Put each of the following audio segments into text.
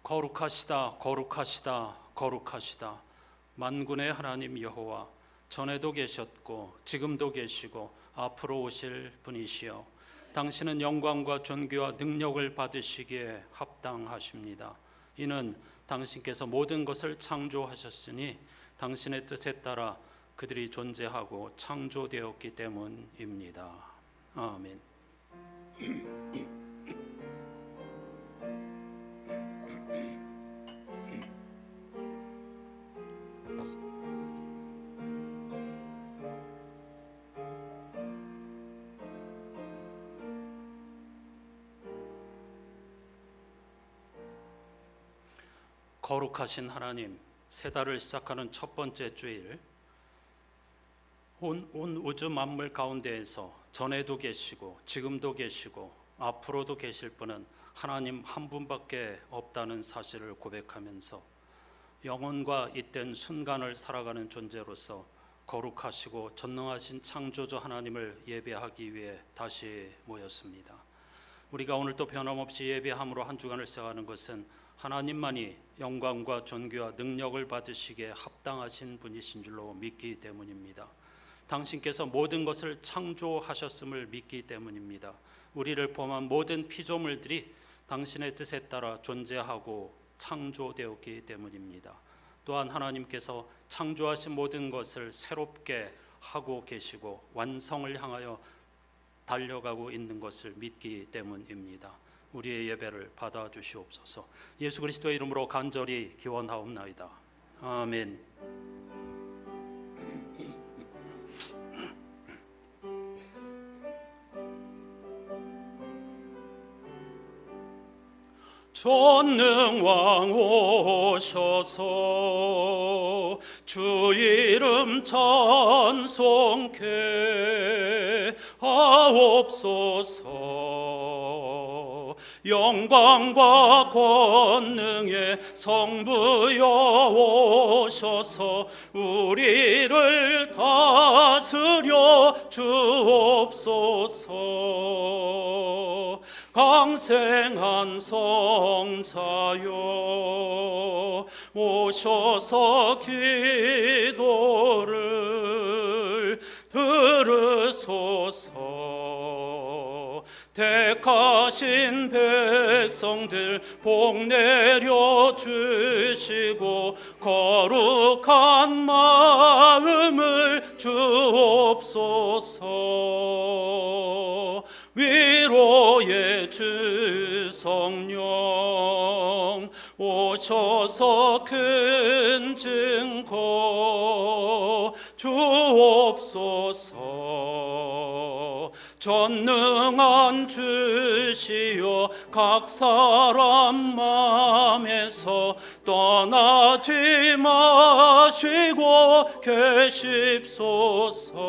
거룩하시다, 거룩하시다, 거룩하시다. 만군의 하나님 여호와, 전에도 계셨고 지금도 계시고 앞으로 오실 분이시여, 당신은 영광과 존귀와 능력을 받으시기에 합당하십니다. 이는 당신께서 모든 것을 창조하셨으니 당신의 뜻에 따라 그들이 존재하고 창조되었기 때문입니다. 아멘. 거룩하신 하나님, 새 달을 시작하는 첫 번째 주일, 온 우주 만물 가운데에서 전에도 계시고 지금도 계시고 앞으로도 계실 분은 하나님 한 분밖에 없다는 사실을 고백하면서 영혼과 잇된 순간을 살아가는 존재로서 거룩하시고 전능하신 창조주 하나님을 예배하기 위해 다시 모였습니다. 우리가 오늘 또 변함없이 예배함으로 한 주간을 시작하는 것은 하나님만이 영광과 존귀와 능력을 받으시기에 합당하신 분이신 줄로 믿기 때문입니다. 당신께서 모든 것을 창조하셨음을 믿기 때문입니다. 우리를 포함한 모든 피조물들이 당신의 뜻에 따라 존재하고 창조되었기 때문입니다. 또한 하나님께서 창조하신 모든 것을 새롭게 하고 계시고 완성을 향하여 달려가고 있는 것을 믿기 때문입니다. 우리의 예배를 받아주시옵소서. 예수 그리스도의 이름으로 간절히 기원하옵나이다. 아멘. 전능왕 오셔서 주 이름 찬송케 하옵소서. 영광과 권능의 성부여 오셔서 우리를 다스려 주옵소서. 강생한 성자여 오셔서 기도를 들으소서. 택하신 백성들 복 내려 주시고 거룩한 마음을 주옵소서. 위로의 주 성령 오셔서 큰 증거 주옵소서. 전능한 주시여 각 사람 마음에서 떠나지 마시고 계십소서.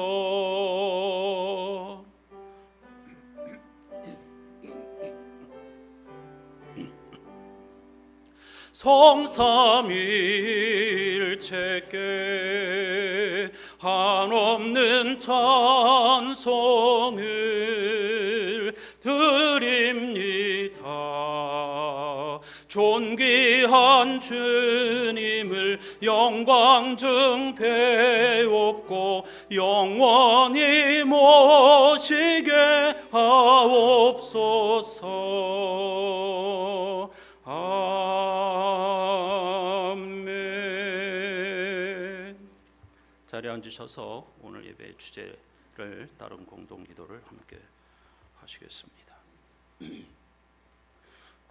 성삼위일체께 한없는 찬송을 드립니다. 존귀한 주님을 영광 중 배웁고 영원히 모시게 하옵소서. 아멘. 자리에 앉으셔서 오늘 예배의 주제를 따른 공동기도를 함께 하시겠습니다.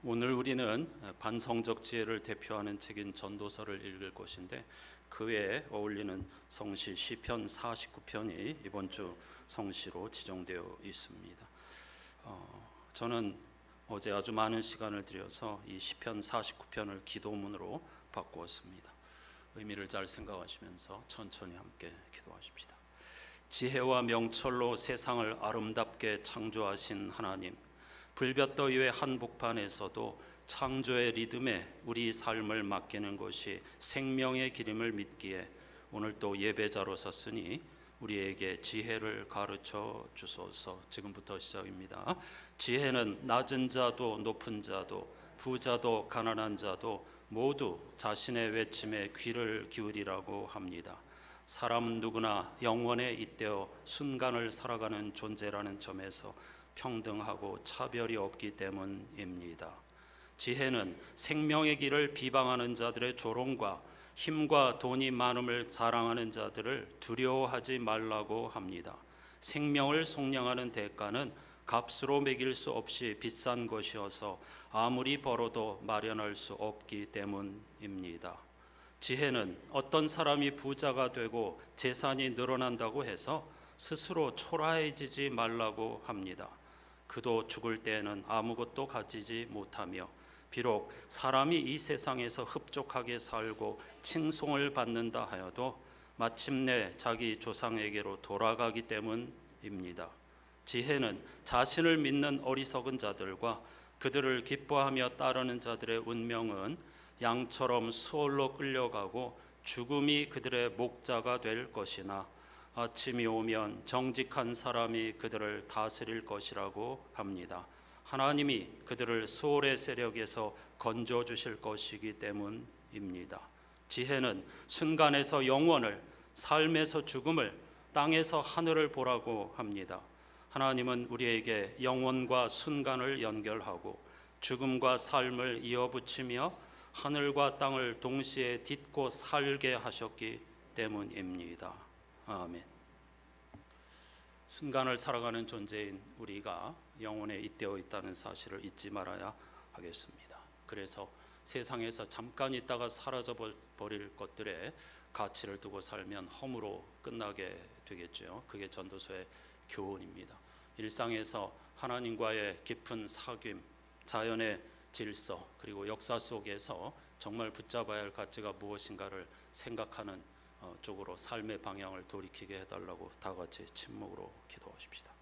오늘 우리는 반성적 지혜를 대표하는 책인 전도서를 읽을 것인데 그 외에 어울리는 성시 시편 49편이 이번 주 성시로 지정되어 있습니다. 저는 어제 아주 많은 시간을 들여서 이 시편 49편을 기도문으로 바꾸었습니다. 의미를 잘 생각하시면서 천천히 함께 기도하십시다. 지혜와 명철로 세상을 아름답게 창조하신 하나님, 불볕더위의 한복판에서도 창조의 리듬에 우리 삶을 맡기는 것이 생명의 길임을 믿기에 오늘 또 예배자로 섰으니 우리에게 지혜를 가르쳐 주소서. 지금부터 시작입니다. 지혜는 낮은 자도 높은 자도 부자도 가난한 자도 모두 자신의 외침에 귀를 기울이라고 합니다. 사람 누구나 영원에 잇대어 순간을 살아가는 존재라는 점에서 평등하고 차별이 없기 때문입니다. 지혜는 생명의 길을 비방하는 자들의 조롱과 힘과 돈이 많음을 자랑하는 자들을 두려워하지 말라고 합니다. 생명을 속량하는 대가는 값으로 매길 수 없이 비싼 것이어서 아무리 벌어도 마련할 수 없기 때문입니다. 지혜는 어떤 사람이 부자가 되고 재산이 늘어난다고 해서 스스로 초라해지지 말라고 합니다. 그도 죽을 때에는 아무것도 가지지 못하며 비록 사람이 이 세상에서 흡족하게 살고 칭송을 받는다 하여도 마침내 자기 조상에게로 돌아가기 때문입니다. 지혜는 자신을 믿는 어리석은 자들과 그들을 기뻐하며 따르는 자들의 운명은 양처럼 수월로 끌려가고 죽음이 그들의 목자가 될 것이나 아침이 오면 정직한 사람이 그들을 다스릴 것이라고 합니다. 하나님이 그들을 수월의 세력에서 건져주실 것이기 때문입니다. 지혜는 순간에서 영원을, 삶에서 죽음을, 땅에서 하늘을 보라고 합니다. 하나님은 우리에게 영원과 순간을 연결하고 죽음과 삶을 이어붙이며 하늘과 땅을 동시에 딛고 살게 하셨기 때문입니다. 아멘. 순간을 살아가는 존재인 우리가 영원에 잇대어 있다는 사실을 잊지 말아야 하겠습니다. 그래서 세상에서 잠깐 있다가 사라져 버릴 것들에 가치를 두고 살면 허무로 끝나게 되겠죠. 그게 전도서의 교훈입니다. 일상에서 하나님과의 깊은 사귐, 자연의 질서, 그리고 역사 속에서 정말 붙잡아야 할 가치가 무엇인가를 생각하는 쪽으로 삶의 방향을 돌이키게 해달라고 다 같이 침묵으로 기도하십시다.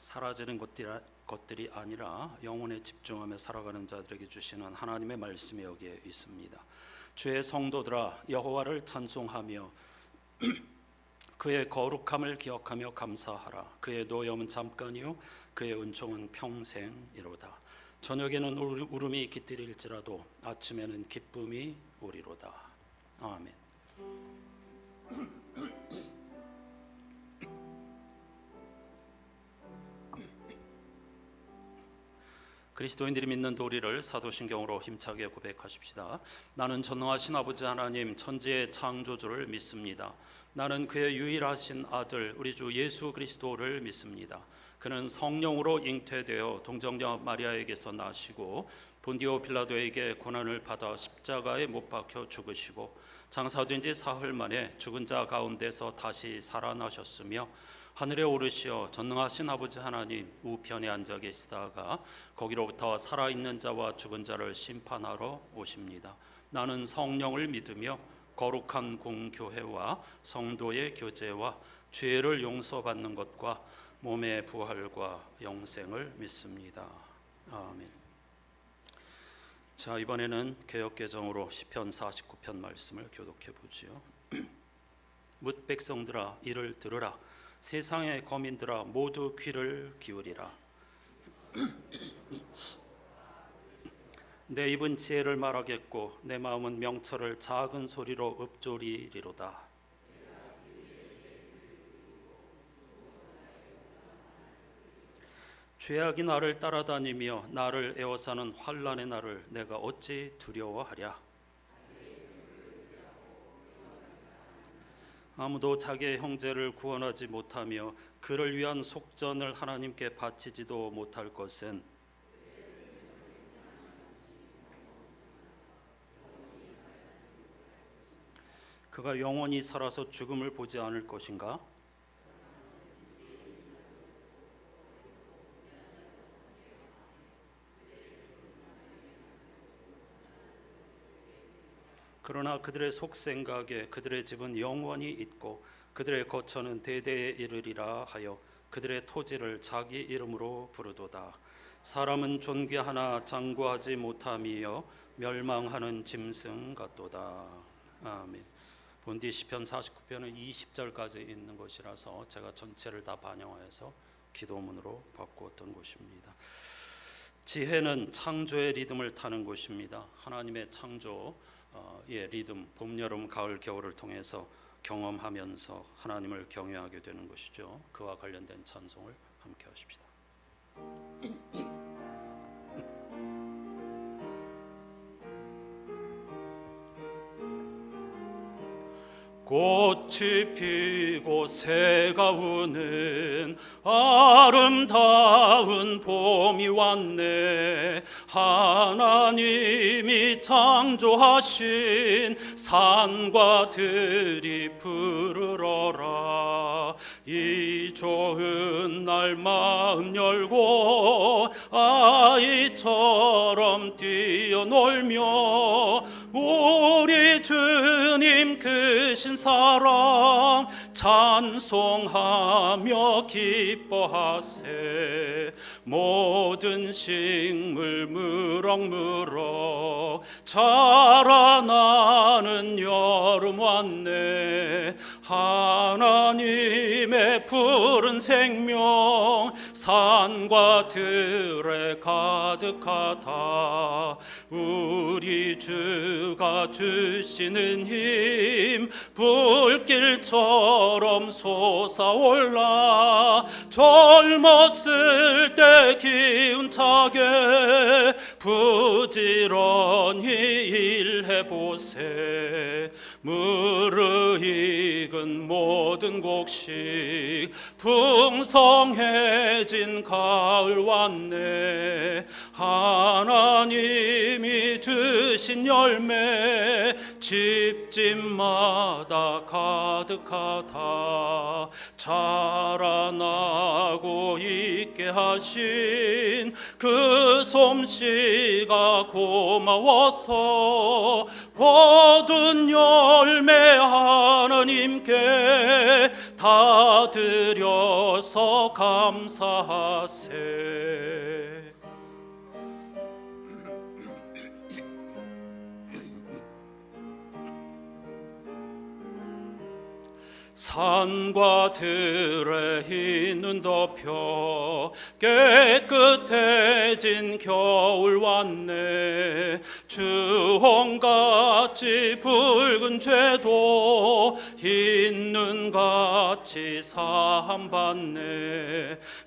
사라지는 것들이 아니라 영혼에 집중하며 살아가는 자들에게 주시는 하나님의 말씀이 여기에 있습니다. 주의 성도들아 여호와를 찬송하며 그의 거룩함을 기억하며 감사하라. 그의 노염은 잠깐이요 그의 은총은 평생이로다. 저녁에는 울음이 깃들일지라도 아침에는 기쁨이 오리로다. 아멘. 그리스도인들이 믿는 도리를 사도신경으로 힘차게 고백하십시다. 나는 전능하신 아버지 하나님 천지의 창조주를 믿습니다. 나는 그의 유일하신 아들 우리 주 예수 그리스도를 믿습니다. 그는 성령으로 잉태되어 동정녀 마리아에게서 나시고 본디오 빌라도에게 고난을 받아 십자가에 못 박혀 죽으시고 장사된 지 사흘 만에 죽은 자 가운데서 다시 살아나셨으며 하늘에 오르시어 전능하신 아버지 하나님 우편에 앉아 계시다가 거기로부터 살아있는 자와 죽은 자를 심판하러 오십니다. 나는 성령을 믿으며 거룩한 공교회와 성도의 교제와 죄를 용서받는 것과 몸의 부활과 영생을 믿습니다. 아멘. 자, 이번에는 개역개정으로 시편 49편 말씀을 교독해 보지요. 뭇 백성들아 이를 들으라. 세상의 거민들아 모두 귀를 기울이라. 내 입은 지혜를 말하겠고 내 마음은 명철을 작은 소리로 읊조리리로다. 죄악이 나를 따라다니며 나를 에워싸는 환난의 날을 내가 어찌 두려워하랴. 아무도 자기의 형제를 구원하지 못하며 그를 위한 속전을 하나님께 바치지도 못할 것은 그가 영원히 살아서 죽음을 보지 않을 것인가? 그러나 그들의 속생각에 그들의 집은 영원히 있고 그들의 거처는 대대에 이르리라 하여 그들의 토지를 자기 이름으로 부르도다. 사람은 존귀하나 장구하지 못함이여 멸망하는 짐승 같도다. 아멘. 본디 시편 49편은 20절까지 있는 것이라서 제가 전체를 다 반영하여서 기도문으로 바꾸었던 것입니다. 지혜는 창조의 리듬을 타는 것입니다. 하나님의 창조의 리듬, 봄, 여름, 가을, 겨울을 통해서 경험하면서 하나님을 경외하게 되는 것이죠. 그와 관련된 찬송을 함께 하십시다. 꽃이 피고 새가 우는 아름다운 봄이 왔네. 하나님이 창조하신 산과 들이 부르러라. 이 좋은 날 마음 열고 아이처럼 뛰어놀며 우리 주님 크신 사랑 찬송하며 기뻐하세. 모든 식물 무럭무럭 자라나는 여름 왔네. 하나님의 푸른 생명 산과 들에 가득하다. 우리 주가 주시는 힘 불길처럼 솟아올라. 젊었을 때 기운차게 부지런히 일해보세. 무르익은 모든 곡식 풍성해진 가을 왔네. 하나님이 주신 열매 집집마다 가득하다. 자라나고 있게 하신 그 솜씨가 고마워서 얻은 열매 하나님께 다 드려서 감사하세. 산과 들에 흰 눈 덮여 깨끗해진 겨울 왔네. 주홍같이 붉은 죄도 흰 눈같이 사함받네.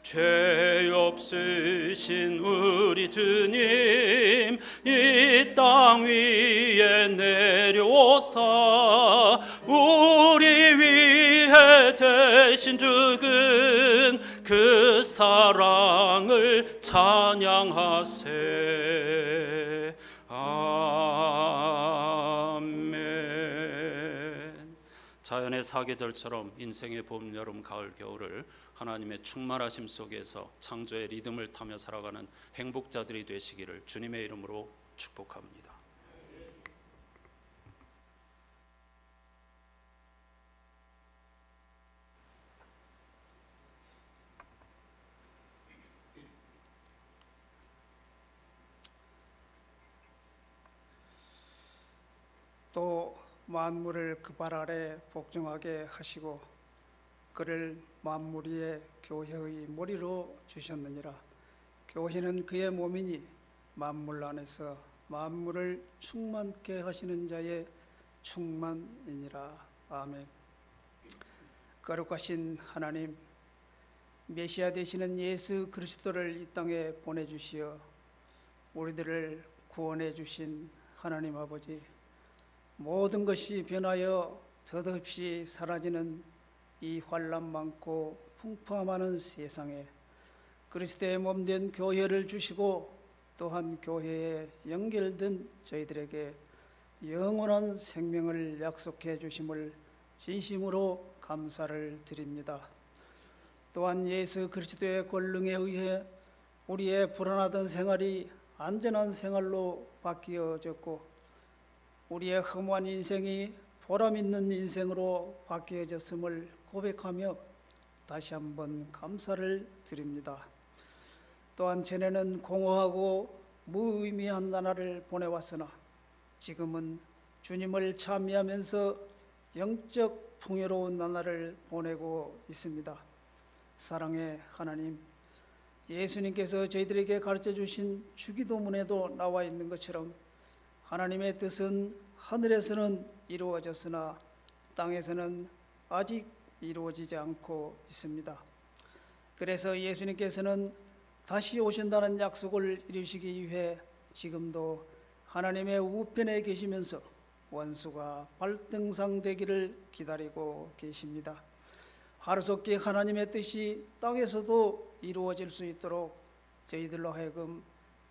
죄 없으신 우리 주님 이 땅 위에 내려오사 우리 위해 대신 죽은 그 사랑을 찬양하세. 아멘. 자연의 사계절처럼 인생의 봄, 여름, 가을, 겨울을 하나님의 충만하심 속에서 창조의 리듬을 타며 살아가는 행복자들이 되시기를 주님의 이름으로 축복합니다. 또 만물을 그 발 아래 복종하게 하시고 그를 만물 위에 교회의 머리로 주셨느니라. 교회는 그의 몸이니 만물 안에서 만물을 충만케 하시는 자의 충만이니라. 아멘. 거룩하신 하나님, 메시아 되시는 예수 그리스도를 이 땅에 보내주시어 우리들을 구원해 주신 하나님 아버지, 모든 것이 변하여 덧없이 사라지는 이 환난 많고 풍파 많은 세상에 그리스도의 몸된 교회를 주시고 또한 교회에 연결된 저희들에게 영원한 생명을 약속해 주심을 진심으로 감사를 드립니다. 또한 예수 그리스도의 권능에 의해 우리의 불안하던 생활이 안전한 생활로 바뀌어졌고 우리의 허무한 인생이 보람 있는 인생으로 바뀌어졌음을 고백하며 다시 한번 감사를 드립니다. 또한 전에는 공허하고 무의미한 나날을 보내왔으나 지금은 주님을 찬미하면서 영적 풍요로운 나날을 보내고 있습니다. 사랑의 하나님, 예수님께서 저희들에게 가르쳐 주신 주기도문에도 나와 있는 것처럼 하나님의 뜻은 하늘에서는 이루어졌으나 땅에서는 아직 이루어지지 않고 있습니다. 그래서 예수님께서는 다시 오신다는 약속을 이루시기 위해 지금도 하나님의 우편에 계시면서 원수가 발등상되기를 기다리고 계십니다. 하루속히 하나님의 뜻이 땅에서도 이루어질 수 있도록 저희들로 하여금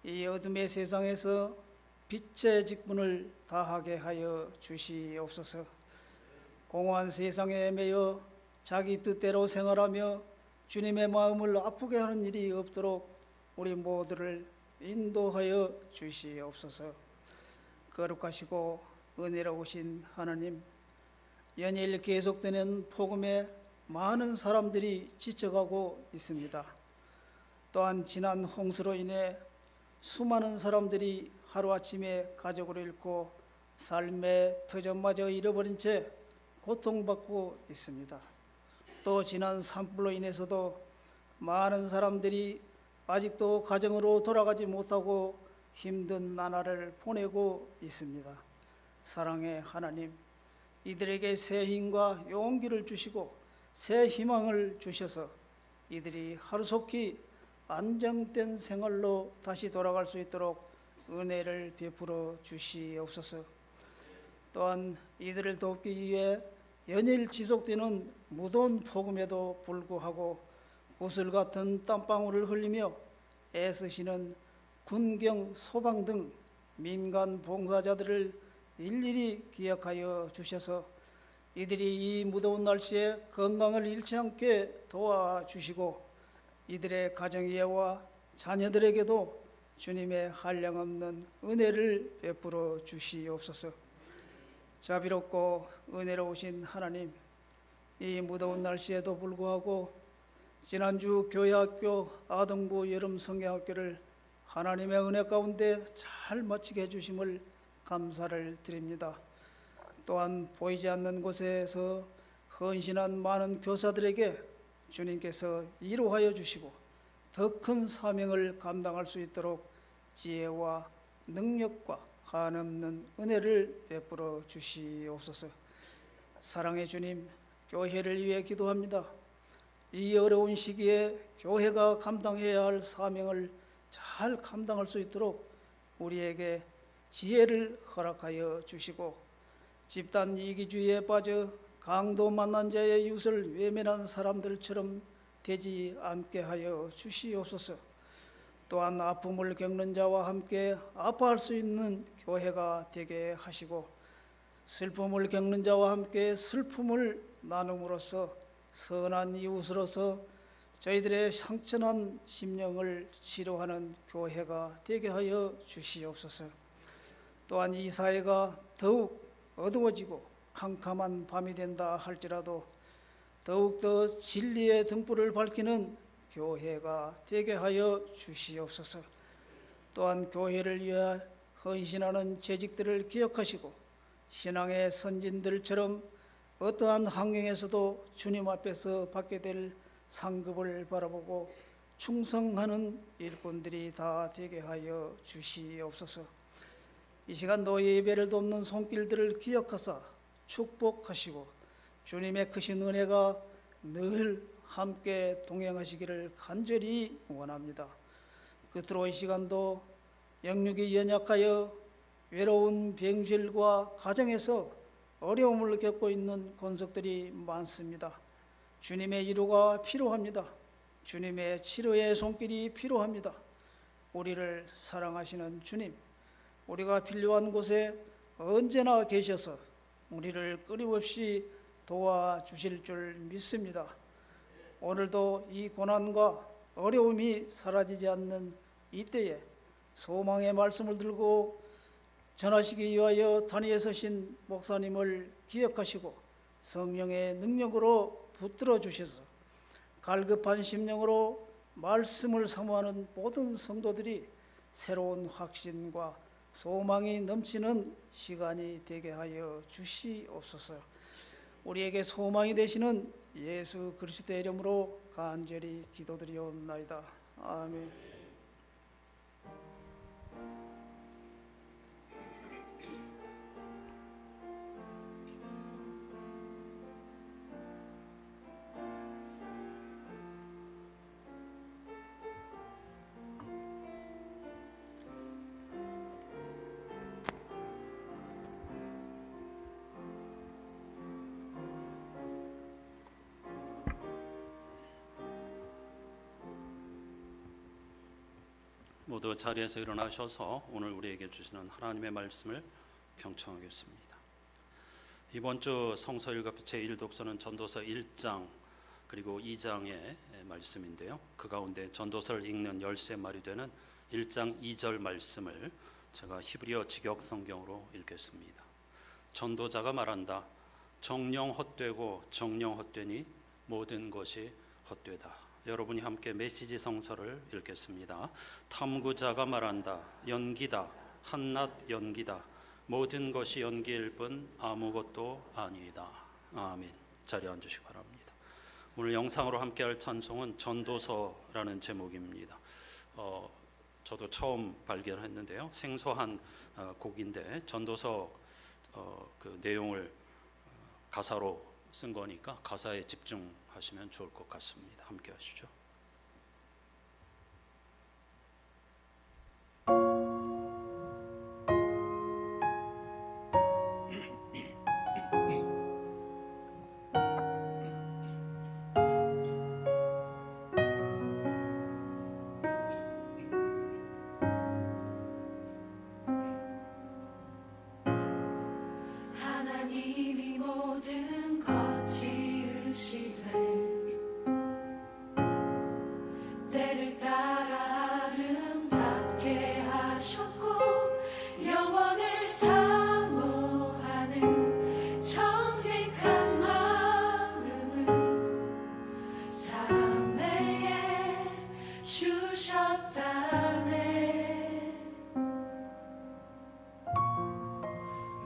이 어둠의 세상에서 빛의 직분을 다하게 하여 주시옵소서. 공허한 세상에 매여 자기 뜻대로 생활하며 주님의 마음을 아프게 하는 일이 없도록 우리 모두를 인도하여 주시옵소서. 거룩하시고 은혜로우신 하나님, 연일 계속되는 폭음에 많은 사람들이 지쳐가고 있습니다. 또한 지난 홍수로 인해 수많은 사람들이 하루아침에 가족을 잃고 삶의 터전마저 잃어버린 채 고통받고 있습니다. 또 지난 산불로 인해서도 많은 사람들이 아직도 가정으로 돌아가지 못하고 힘든 나날을 보내고 있습니다. 사랑의 하나님, 이들에게 새 힘과 용기를 주시고 새 희망을 주셔서 이들이 하루속히 안정된 생활로 다시 돌아갈 수 있도록 은혜를 베풀어 주시옵소서. 또한 이들을 돕기 위해 연일 지속되는 무더운 폭음에도 불구하고 구슬 같은 땀방울을 흘리며 애쓰시는 군경, 소방 등 민간 봉사자들을 일일이 기억하여 주셔서 이들이 이 무더운 날씨에 건강을 잃지 않게 도와주시고 이들의 가정예와 자녀들에게도 주님의 한량없는 은혜를 베풀어 주시옵소서. 자비롭고 은혜로우신 하나님, 이 무더운 날씨에도 불구하고 지난주 교회학교 아동부 여름 성경학교를 하나님의 은혜 가운데 잘 마치게 해주심을 감사를 드립니다. 또한 보이지 않는 곳에서 헌신한 많은 교사들에게 주님께서 위로하여 주시고 더 큰 사명을 감당할 수 있도록 지혜와 능력과 한없는 은혜를 베풀어 주시옵소서. 사랑의 주님, 교회를 위해 기도합니다. 이 어려운 시기에 교회가 감당해야 할 사명을 잘 감당할 수 있도록 우리에게 지혜를 허락하여 주시고 집단 이기주의에 빠져 강도 만난 자의 이웃을 외면한 사람들처럼 되지 않게 하여 주시옵소서. 또한 아픔을 겪는 자와 함께 아파할 수 있는 교회가 되게 하시고 슬픔을 겪는 자와 함께 슬픔을 나눔으로써 선한 이웃으로서 저희들의 상처난 심령을 치료하는 교회가 되게 하여 주시옵소서. 또한 이 사회가 더욱 어두워지고 캄캄한 밤이 된다 할지라도 더욱더 진리의 등불을 밝히는 교회가 되게 하여 주시옵소서. 또한 교회를 위해 헌신하는 재직들을 기억하시고 신앙의 선진들처럼 어떠한 환경에서도 주님 앞에서 받게 될 상급을 바라보고 충성하는 일꾼들이 다 되게 하여 주시옵소서. 이 시간도 예배를 돕는 손길들을 기억하사 축복하시고 주님의 크신 은혜가 늘 함께 동행하시기를 간절히 원합니다. 끝으로 이 시간도 영육이 연약하여 외로운 병실과 가정에서 어려움을 겪고 있는 권속들이 많습니다. 주님의 위로가 필요합니다. 주님의 치료의 손길이 필요합니다. 우리를 사랑하시는 주님, 우리가 필요한 곳에 언제나 계셔서 우리를 끊임없이 도와주실 줄 믿습니다. 오늘도 이 고난과 어려움이 사라지지 않는 이때에 소망의 말씀을 들고 전하시기 위하여 단위에 서신 목사님을 기억하시고 성령의 능력으로 붙들어 주셔서 갈급한 심령으로 말씀을 사모하는 모든 성도들이 새로운 확신과 소망이 넘치는 시간이 되게 하여 주시옵소서. 우리에게 소망이 되시는 예수 그리스도의 이름으로 간절히 기도드리옵나이다. 아멘. 모두 자리에서 일어나셔서 오늘 우리에게 주시는 하나님의 말씀을 경청하겠습니다. 이번 주 성서 읽어 제1독서는 전도서 1장 그리고 2장의 말씀인데요. 그 가운데 전도서를 읽는 열쇠말이 되는 1장 2절 말씀을 제가 히브리어 직역 성경으로 읽겠습니다. 전도자가 말한다. 정령 헛되고 정령 헛되니 모든 것이 헛되다. 여러분이 함께 메시지 성서를 읽겠습니다. 탐구자가 말한다. 연기다. 한낱 연기다. 모든 것이 연기일 뿐 아무것도 아니다. 아멘. 자리에 앉으시기 바랍니다. 오늘 영상으로 함께할 찬송은 전도서라는 제목입니다. 저도 처음 발견했는데요. 생소한 곡인데 전도서 그 내용을 가사로 쓴 거니까 가사에 집중하시면 좋을 것 같습니다. 함께 하시죠. 하나님이 모든 것 지으시되 때를 따라 아름답게 하셨고 영원을 사모하는 정직한 마음을 사람에게 주셨다네.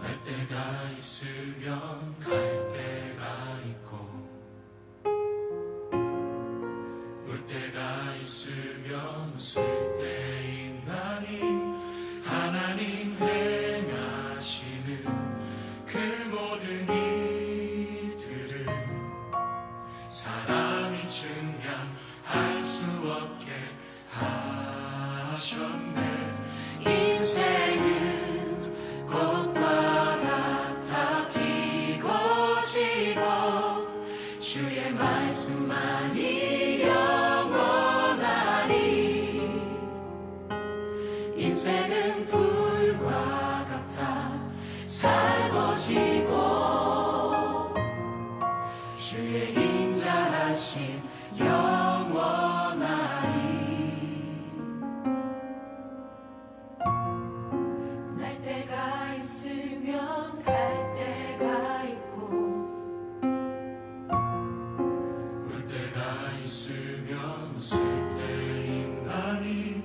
날 때가 있으면 갈 때가 있고 울 때가 있으면 웃을 때있나니 하나님 행하시는 그 모든 일들을 사람이 증량할 수 없게 하셨네. 인생은 꽃과 같아 피고 지고 주의 말씀만이 영원하리. 인생은 불과 같아 살고 지고 주의 인자하심 영원하리. 날 때가 있으면 갈 때가 있고 울 때가 있으면 웃을 때인가니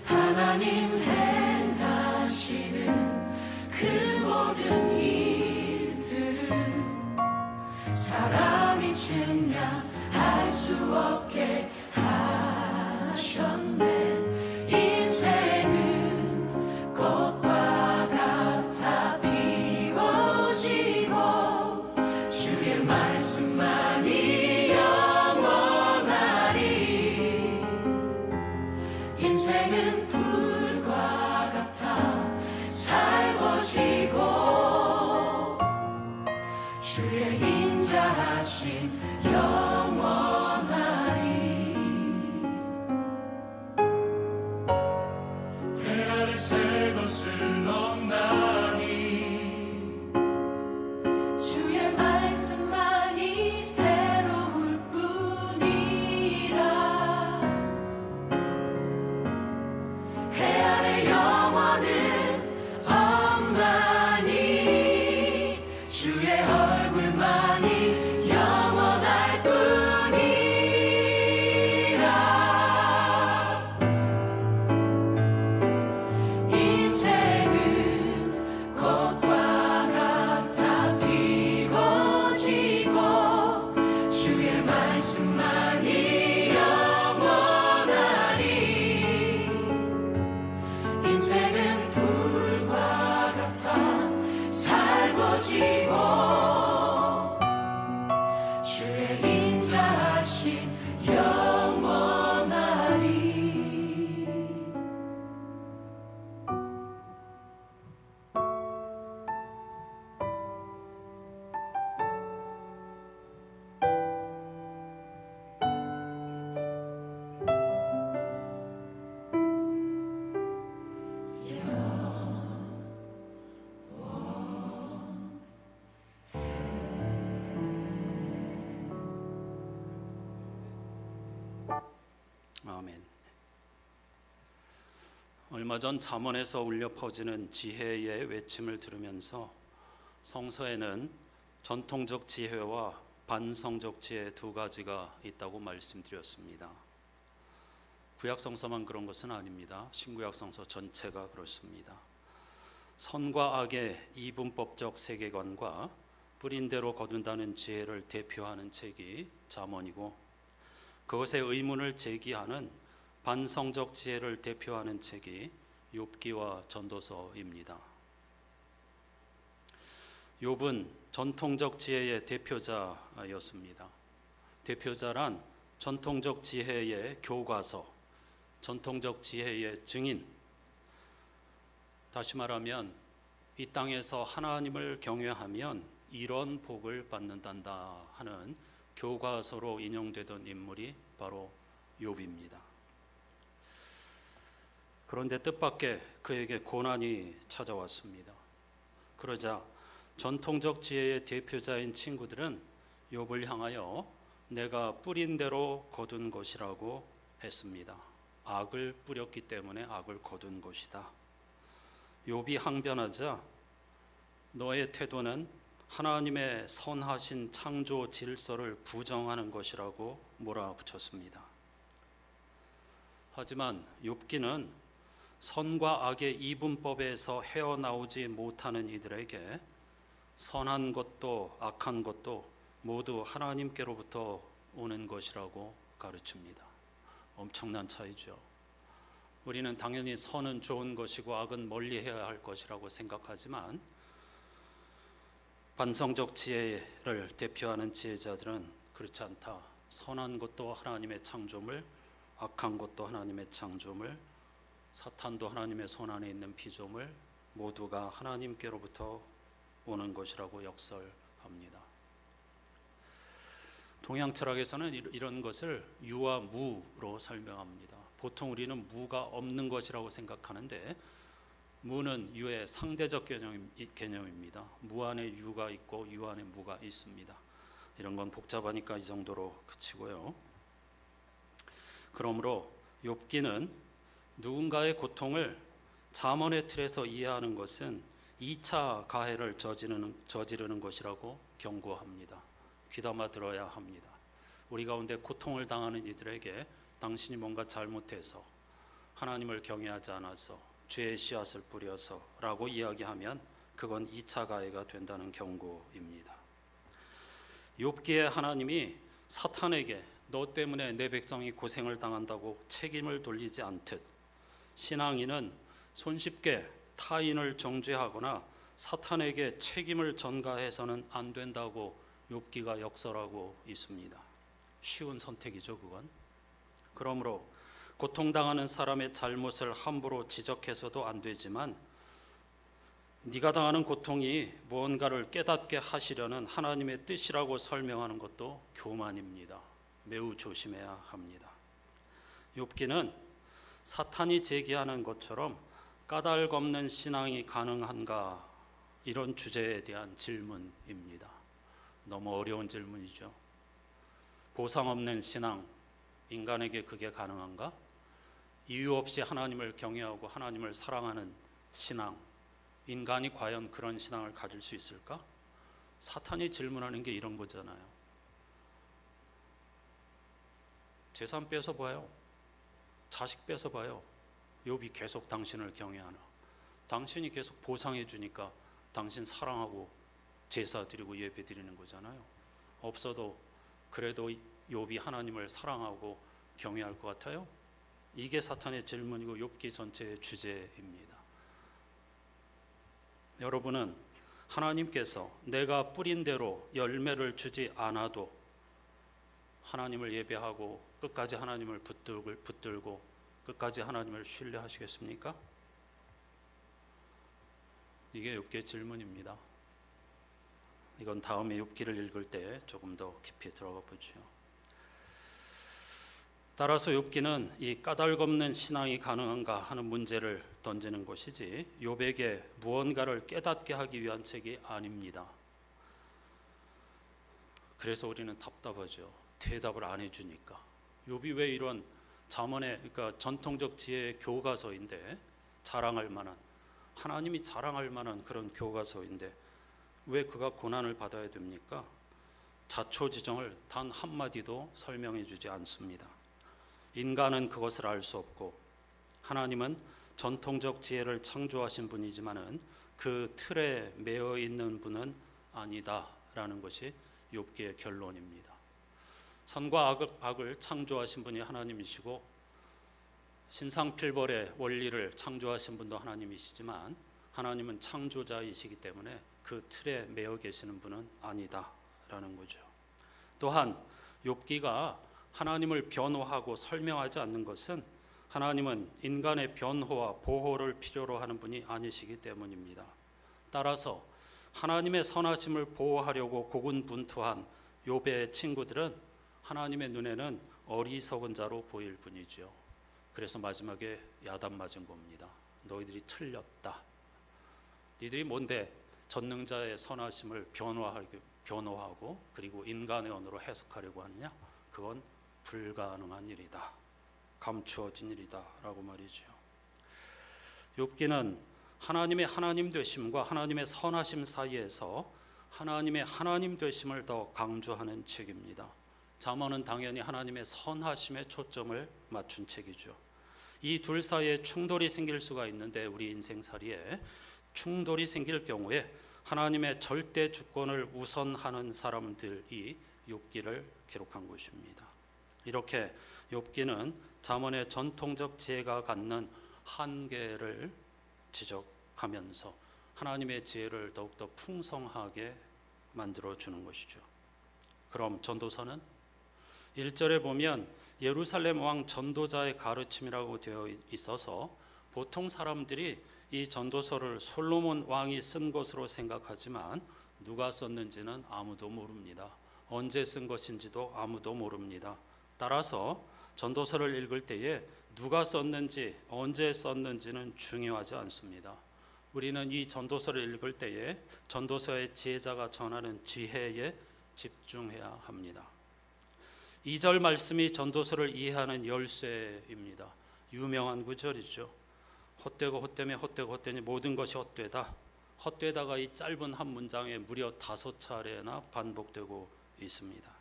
하나님 행하시는 그 모든 일들을 사람이 증량할 수 없게 하셨네. 인생은 꽃과 같아 피고 지고 주의 말씀만이 영원하리. 인생은 불과 같아 살고 지고 주의 인자하심 영원하리. 해 아래 새 것을 넘나니 주의 말씀만이 새로울 뿐이라. 해 아래 영원은 없나니 아멘. 얼마 전 잠언에서 울려 퍼지는 지혜의 외침을 들으면서 성서에는 전통적 지혜와 반성적 지혜 두 가지가 있다고 말씀드렸습니다. 구약 성서만 그런 것은 아닙니다. 신구약 성서 전체가 그렇습니다. 선과 악의 이분법적 세계관과 뿌린 대로 거둔다는 지혜를 대표하는 책이 잠언이고, 그것의 의문을 제기하는 반성적 지혜를 대표하는 책이 욥기와 전도서입니다. 욥은 전통적 지혜의 대표자였습니다. 대표자란 전통적 지혜의 교과서, 전통적 지혜의 증인, 다시 말하면 이 땅에서 하나님을 경외하면 이런 복을 받는단다 하는 교과서로 인용되던 인물이 바로 욥입니다. 그런데 뜻밖의 그에게 고난이 찾아왔습니다. 그러자 전통적 지혜의 대표자인 친구들은 욥을 향하여 내가 뿌린 대로 거둔 것이라고 했습니다. 악을 뿌렸기 때문에 악을 거둔 것이다. 욥이 항변하자 너의 태도는 하나님의 선하신 창조 질서를 부정하는 것이라고 몰아붙였습니다. 하지만 욥기는 선과 악의 이분법에서 헤어나오지 못하는 이들에게 선한 것도 악한 것도 모두 하나님께로부터 오는 것이라고 가르칩니다. 엄청난 차이죠. 우리는 당연히 선은 좋은 것이고 악은 멀리해야 할 것이라고 생각하지만 반성적 지혜를 대표하는 지혜자들은 그렇지 않다. 선한 것도 하나님의 창조물, 악한 것도 하나님의 창조물, 사탄도 하나님의 손 안에 있는 피조물, 모두가 하나님께로부터 오는 것이라고 역설합니다. 동양 철학에서는 이런 것을 유와 무로 설명합니다. 보통 우리는 무가 없는 것이라고 생각하는데 무는 유의 상대적 개념입니다. 무 안에 유가 있고 유 안에 무가 있습니다. 이런 건 복잡하니까 이 정도로 그치고요. 그러므로 욥기는 누군가의 고통을 잠언의 틀에서 이해하는 것은 2차 가해를 저지르는 것이라고 경고합니다. 귀담아 들어야 합니다. 우리 가운데 고통을 당하는 이들에게 당신이 뭔가 잘못해서 하나님을 경외하지 않아서 죄의 씨앗을 뿌려서 라고 이야기하면 그건 2차 가해가 된다는 경고입니다. 욥기에 하나님이 사탄에게 너 때문에 내 백성이 고생을 당한다고 책임을 돌리지 않듯 신앙인은 손쉽게 타인을 정죄하거나 사탄에게 책임을 전가해서는 안 된다고 욥기가 역설하고 있습니다. 쉬운 선택이죠, 그건. 그러므로 고통당하는 사람의 잘못을 함부로 지적해서도 안 되지만 네가 당하는 고통이 무언가를 깨닫게 하시려는 하나님의 뜻이라고 설명하는 것도 교만입니다. 매우 조심해야 합니다. 욥기는 사탄이 제기하는 것처럼 까닭 없는 신앙이 가능한가 이런 주제에 대한 질문입니다. 너무 어려운 질문이죠. 보상 없는 신앙, 인간에게 그게 가능한가? 이유 없이 하나님을 경외하고 하나님을 사랑하는 신앙, 인간이 과연 그런 신앙을 가질 수 있을까? 사탄이 질문하는 게 이런 거잖아요. 재산 뺏어봐요. 자식 뺏어봐요. 욥이 계속 당신을 경외하나? 당신이 계속 보상해 주니까 당신 사랑하고 제사 드리고 예배 드리는 거잖아요. 없어도 그래도 욥이 하나님을 사랑하고 경외할 것 같아요? 이게 사탄의 질문이고 욥기 전체의 주제입니다. 여러분은 하나님께서 내가 뿌린 대로 열매를 주지 않아도 하나님을 예배하고 끝까지 하나님을 붙들고 끝까지 하나님을 신뢰하시겠습니까? 이게 욥기의 질문입니다. 이건 다음에 욥기를 읽을 때 조금 더 깊이 들어가 보죠. 따라서 욥기는 이 까닭없는 신앙이 가능한가 하는 문제를 던지는 것이지 욥에게 무언가를 깨닫게 하기 위한 책이 아닙니다. 그래서 우리는 답답하죠. 대답을 안 해주니까. 욥이 왜 이런 잠언의 그러니까 전통적 지혜의 교과서인데 자랑할 만한 하나님이 자랑할 만한 그런 교과서인데 왜 그가 고난을 받아야 됩니까? 자초지종을 단 한마디도 설명해 주지 않습니다. 인간은 그것을 알 수 없고 하나님은 전통적 지혜를 창조하신 분이지만은 그 틀에 매여 있는 분은 아니다라는 것이 욥기의 결론입니다. 선과 악을 창조하신 분이 하나님이시고 신상필벌의 원리를 창조하신 분도 하나님이시지만 하나님은 창조자이시기 때문에 그 틀에 매여 계시는 분은 아니다라는 거죠. 또한 욥기가 하나님을 변호하고 설명하지 않는 것은 하나님은 인간의 변호와 보호를 필요로 하는 분이 아니시기 때문입니다. 따라서 하나님의 선하심을 보호하려고 고군분투한 욥의 친구들은 하나님의 눈에는 어리석은 자로 보일 뿐이죠. 그래서 마지막에 야단 맞은 겁니다. 너희들이 틀렸다. 니들이 뭔데 전능자의 선하심을 변호하고 그리고 인간의 언어로 해석하려고 하느냐? 그건 불가능한 일이다. 감추어진 일이다 라고 말이죠. 욥기는 하나님의 하나님 되심과 하나님의 선하심 사이에서 하나님의 하나님 되심을 더 강조하는 책입니다. 잠언은 당연히 하나님의 선하심에 초점을 맞춘 책이죠. 이 둘 사이에 충돌이 생길 수가 있는데 우리 인생살이에 충돌이 생길 경우에 하나님의 절대 주권을 우선하는 사람들이 욥기를 기록한 것입니다. 이렇게 욥기는 잠언의 전통적 지혜가 갖는 한계를 지적하면서 하나님의 지혜를 더욱더 풍성하게 만들어주는 것이죠. 그럼 전도서는 1절에 보면 예루살렘 왕 전도자의 가르침이라고 되어 있어서 보통 사람들이 이 전도서를 솔로몬 왕이 쓴 것으로 생각하지만 누가 썼는지는 아무도 모릅니다. 언제 쓴 것인지도 아무도 모릅니다. 따라서 전도서를 읽을 때에 누가 썼는지 언제 썼는지는 중요하지 않습니다. 우리는 이 전도서를 읽을 때에 전도서의 지혜자가 전하는 지혜에 집중해야 합니다. 2절 말씀이 전도서를 이해하는 열쇠입니다. 유명한 구절이죠. 헛되고 헛되며 헛되고 헛되니 모든 것이 헛되다. 헛되다가 이 짧은 한 문장에 무려 5차례나 반복되고 있습니다.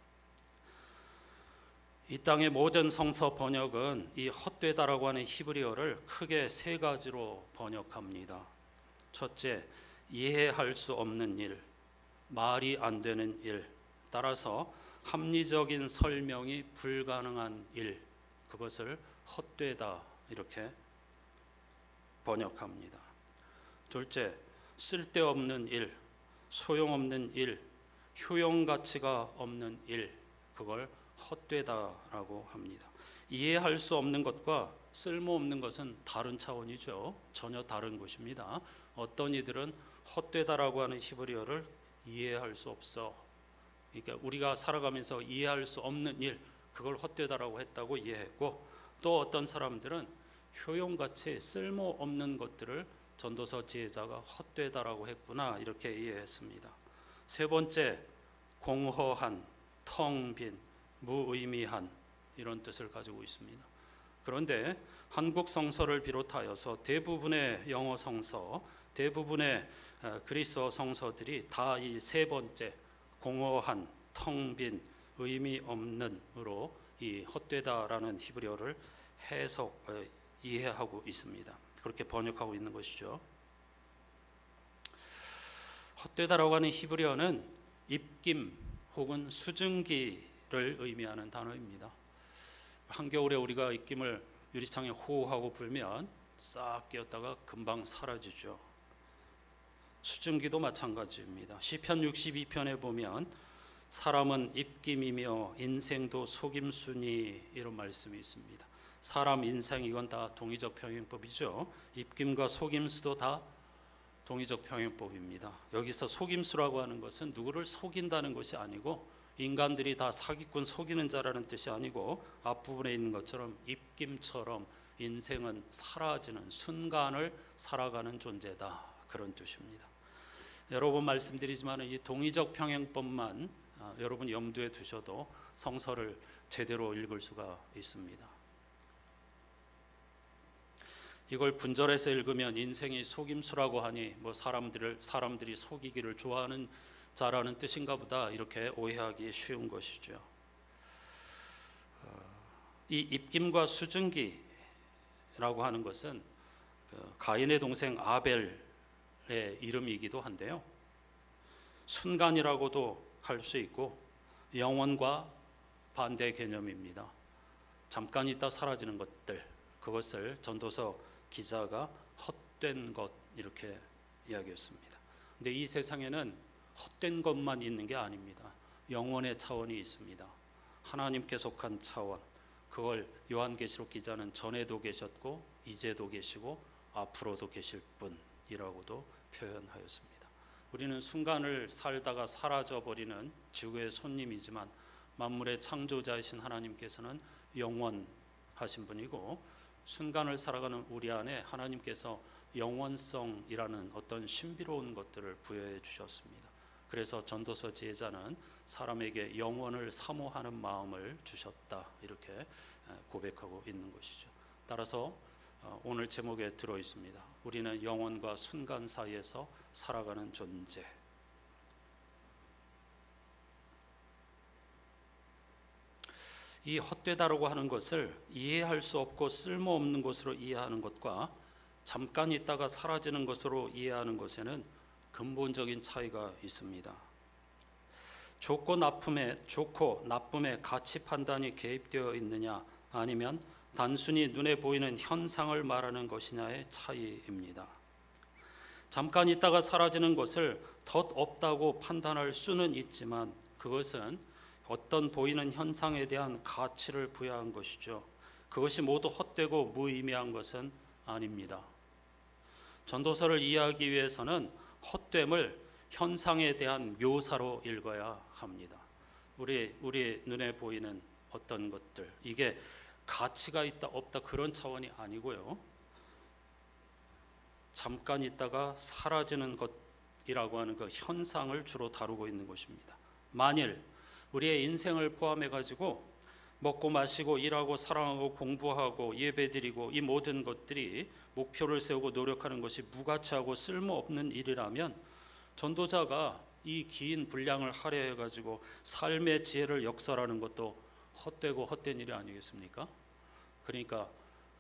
이 땅의 모든 성서 번역은 이 헛되다라고 하는 히브리어를 크게 3가지로 번역합니다. 첫째, 이해할 수 없는 일, 말이 안 되는 일, 따라서 합리적인 설명이 불가능한 일, 그것을 헛되다 이렇게 번역합니다. 둘째, 쓸데없는 일, 소용없는 일, 효용가치가 없는 일, 그걸 헛되다라고 합니다. 이해할 수 없는 것과 쓸모없는 것은 다른 차원이죠. 전혀 다른 것입니다. 어떤 이들은 헛되다라고 하는 히브리어를 이해할 수 없어. 그러니까 우리가 살아가면서 이해할 수 없는 일, 그걸 헛되다라고 했다고 이해했고, 또 어떤 사람들은 효용같이 쓸모없는 것들을 전도서 지혜자가 헛되다라고 했구나 이렇게 이해했습니다. 세 번째, 공허한, 텅 빈, 무의미한 이런 뜻을 가지고 있습니다. 그런데 한국 성서를 비롯하여서 대부분의 영어 성서, 대부분의 그리스어 성서들이 다 이 세 번째 공허한, 텅 빈, 의미 없는으로 이 헛되다라는 히브리어를 이해하고 있습니다. 그렇게 번역하고 있는 것이죠. 헛되다라고 하는 히브리어는 입김 혹은 수증기를 의미하는 단어입니다. 한겨울에 우리가 입김을 유리창에 호호하고 불면 싹 깨었다가 금방 사라지죠. 수증기도 마찬가지입니다. 시편 62편에 보면 사람은 입김이며 인생도 속임수니 이런 말씀이 있습니다. 사람 인생 이건 다 동의적 평행법이죠. 입김과 속임수도 다 동의적 평행법입니다. 여기서 속임수라고 하는 것은 누구를 속인다는 것이 아니고 인간들이 다 사기꾼 속이는 자라는 뜻이 아니고 앞부분에 있는 것처럼 입김처럼 인생은 사라지는 순간을 살아가는 존재다 그런 뜻입니다. 여러 번 말씀드리지만 이 동의적 평행법만 여러분 염두에 두셔도 성서를 제대로 읽을 수가 있습니다. 이걸 분절해서 읽으면 인생이 속임수라고 하니 뭐 사람들이 속이기를 좋아하는 자라는 뜻인가 보다 이렇게 오해하기 쉬운 것이죠. 이 입김과 수증기라고 하는 것은 가인의 동생 아벨의 이름이기도 한데요. 순간이라고도 할 수 있고 영원과 반대 개념입니다. 잠깐 있다 사라지는 것들, 그것을 전도서 기자가 헛된 것 이렇게 이야기했습니다. 근데 이 세상에는 헛된 것만 있는 게 아닙니다. 영원의 차원이 있습니다. 하나님께 속한 차원, 그걸 요한계시록 기자는 전에도 계셨고 이제도 계시고 앞으로도 계실 분이라고도 표현하였습니다. 우리는 순간을 살다가 사라져버리는 지구의 손님이지만 만물의 창조자이신 하나님께서는 영원하신 분이고 순간을 살아가는 우리 안에 하나님께서 영원성이라는 어떤 신비로운 것들을 부여해 주셨습니다. 그래서 전도서 지혜자는 사람에게 영원을 사모하는 마음을 주셨다 이렇게 고백하고 있는 것이죠. 따라서 오늘 제목에 들어 있습니다. 우리는 영원과 순간 사이에서 살아가는 존재. 이 헛되다라고 하는 것을 이해할 수 없고 쓸모없는 것으로 이해하는 것과 잠깐 있다가 사라지는 것으로 이해하는 것에는 근본적인 차이가 있습니다. 좋고 나쁨의 가치 판단이 개입되어 있느냐 아니면 단순히 눈에 보이는 현상을 말하는 것이냐의 차이입니다. 잠깐 있다가 사라지는 것을 덧없다고 판단할 수는 있지만 그것은 어떤 보이는 현상에 대한 가치를 부여한 것이죠. 그것이 모두 헛되고 무의미한 것은 아닙니다. 전도서를 이해하기 위해서는 헛됨을 현상에 대한 묘사로 읽어야 합니다. 우리 눈에 보이는 어떤 것들, 이게 가치가 있다 없다 그런 차원이 아니고요. 잠깐 있다가 사라지는 것이라고 하는 그 현상을 주로 다루고 있는 것입니다. 만일 우리의 인생을 포함해 가지고 먹고 마시고 일하고 사랑하고 공부하고 예배드리고 이 모든 것들이 목표를 세우고 노력하는 것이 무가치하고 쓸모없는 일이라면 전도자가 이 긴 분량을 할애해 가지고 삶의 지혜를 역설하는 것도 헛되고 헛된 일이 아니겠습니까? 그러니까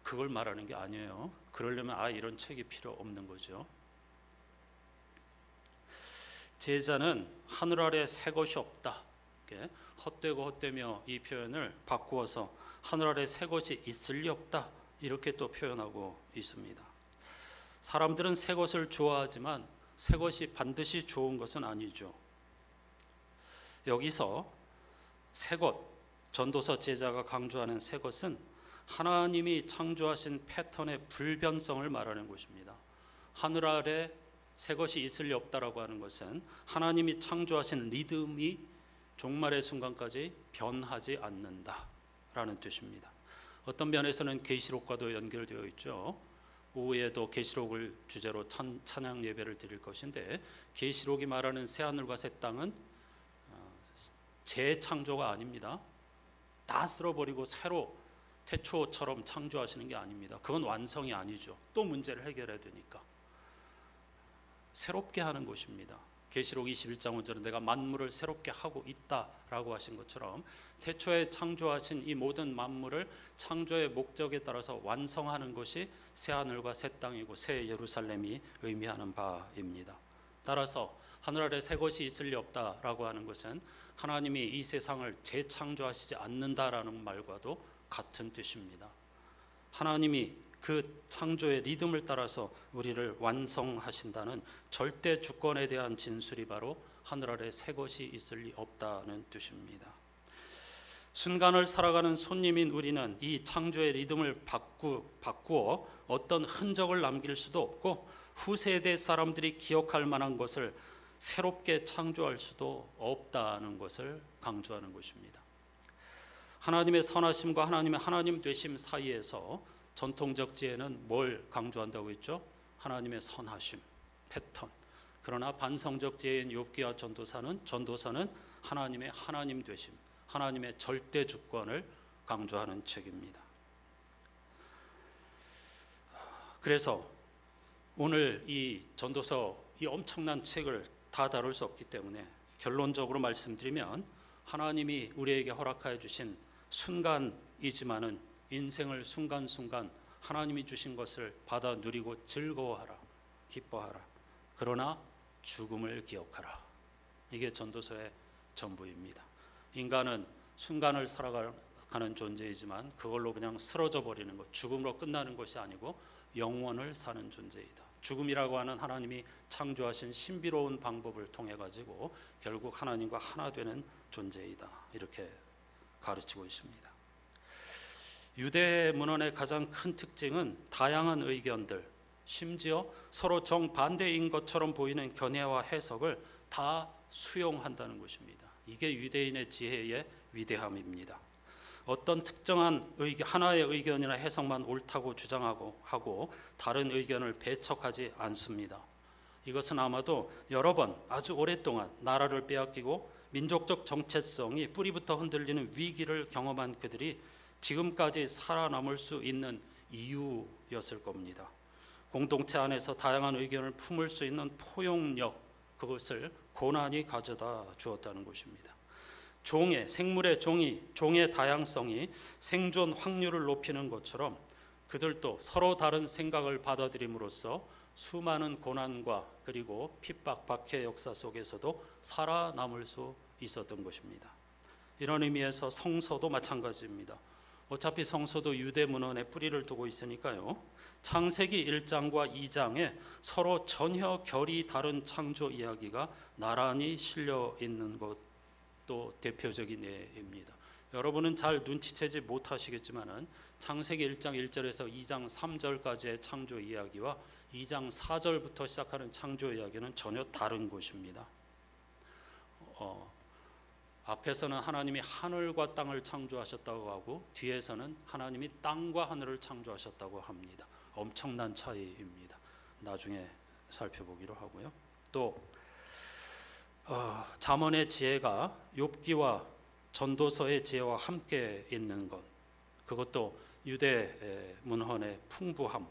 그걸 말하는 게 아니에요. 그러려면 이런 책이 필요 없는 거죠. 제자는 하늘 아래 새 것이 없다. 헛되고 헛되며 이 표현을 바꾸어서 하늘 아래 새 것이 있을 리 없다 이렇게 또 표현하고 있습니다. 사람들은 새 것을 좋아하지만 새 것이 반드시 좋은 것은 아니죠. 여기서 새 것, 전도서 제자가 강조하는 새 것은 하나님이 창조하신 패턴의 불변성을 말하는 것입니다. 하늘 아래 새 것이 있을 리 없다라고 하는 것은 하나님이 창조하신 리듬이 종말의 순간까지 변하지 않는다라는 뜻입니다. 어떤 면에서는 계시록과도 연결되어 있죠. 오후에도 계시록을 주제로 찬양 예배를 드릴 것인데 계시록이 말하는 새 하늘과 새 땅은 재창조가 아닙니다. 다 쓸어버리고 새로 태초처럼 창조하시는 게 아닙니다. 그건 완성이 아니죠. 또 문제를 해결해야 되니까 새롭게 하는 것입니다. 계시록 21장 5절은 내가 만물을 새롭게 하고 있다라고 하신 것처럼 태초에 창조하신 이 모든 만물을 창조의 목적에 따라서 완성하는 것이 새 하늘과 새 땅이고 새 예루살렘이 의미하는 바입니다. 따라서 하늘 아래 새 것이 있을 리 없다라고 하는 것은 하나님이 이 세상을 재창조하시지 않는다라는 말과도 같은 뜻입니다. 하나님이 그 창조의 리듬을 따라서 우리를 완성하신다는 절대 주권에 대한 진술이 바로 하늘 아래 새 것이 있을 리 없다는 뜻입니다. 순간을 살아가는 손님인 우리는 이 창조의 리듬을 바꾸어 어떤 흔적을 남길 수도 없고 후세대 사람들이 기억할 만한 것을 새롭게 창조할 수도 없다는 것을 강조하는 것입니다. 하나님의 선하심과 하나님의 하나님 되심 사이에서 전통적 지혜는 뭘 강조한다고 했죠? 하나님의 선하심, 패턴. 그러나 반성적 지혜인 욥기와 전도서는 하나님의 하나님 되심, 하나님의 절대 주권을 강조하는 책입니다. 그래서 오늘 이 전도서 이 엄청난 책을 다 다룰 수 없기 때문에 결론적으로 말씀드리면 하나님이 우리에게 허락하여 주신 순간이지만은 인생을 순간순간 하나님이 주신 것을 받아 누리고 즐거워하라, 기뻐하라. 그러나 죽음을 기억하라. 이게 전도서의 전부입니다. 인간은 순간을 살아가는 존재이지만 그걸로 그냥 쓰러져 버리는 것, 죽음으로 끝나는 것이 아니고 영원을 사는 존재이다. 죽음이라고 하는 하나님이 창조하신 신비로운 방법을 통해 가지고 결국 하나님과 하나 되는 존재이다. 이렇게 가르치고 있습니다. 유대 문헌의 가장 큰 특징은 다양한 의견들, 심지어 서로 정반대인 것처럼 보이는 견해와 해석을 다 수용한다는 것입니다. 이게 유대인의 지혜의 위대함입니다. 어떤 특정한 하나의 의견이나 해석만 옳다고 주장하고 다른 의견을 배척하지 않습니다. 이것은 아마도 여러 번 아주 오랫동안 나라를 빼앗기고 민족적 정체성이 뿌리부터 흔들리는 위기를 경험한 그들이 지금까지 살아남을 수 있는 이유였을 겁니다. 공동체 안에서 다양한 의견을 품을 수 있는 포용력, 그것을 고난이 가져다 주었다는 것입니다. 생물의 종의 다양성이 생존 확률을 높이는 것처럼 그들도 서로 다른 생각을 받아들임으로써 수많은 고난과 그리고 핍박, 박해 역사 속에서도 살아남을 수 있었던 것입니다. 이런 의미에서 성서도 마찬가지입니다. 어차피 성서도 유대 문헌에 뿌리를 두고 있으니까요. 창세기 1장과 2장에 서로 전혀 결이 다른 창조 이야기가 나란히 실려 있는 것도 대표적인 예입니다. 여러분은 잘 눈치채지 못하시겠지만은 창세기 1장 1절에서 2장 3절까지의 창조 이야기와 2장 4절부터 시작하는 창조 이야기는 전혀 다른 것입니다. 앞에서는 하나님이 하늘과 땅을 창조하셨다고 하고 뒤에서는 하나님이 땅과 하늘을 창조하셨다고 합니다. 엄청난 차이입니다. 나중에 살펴보기로 하고요. 또 잠언의 지혜가 욥기와 전도서의 지혜와 함께 있는 것, 그것도 유대 문헌의 풍부함을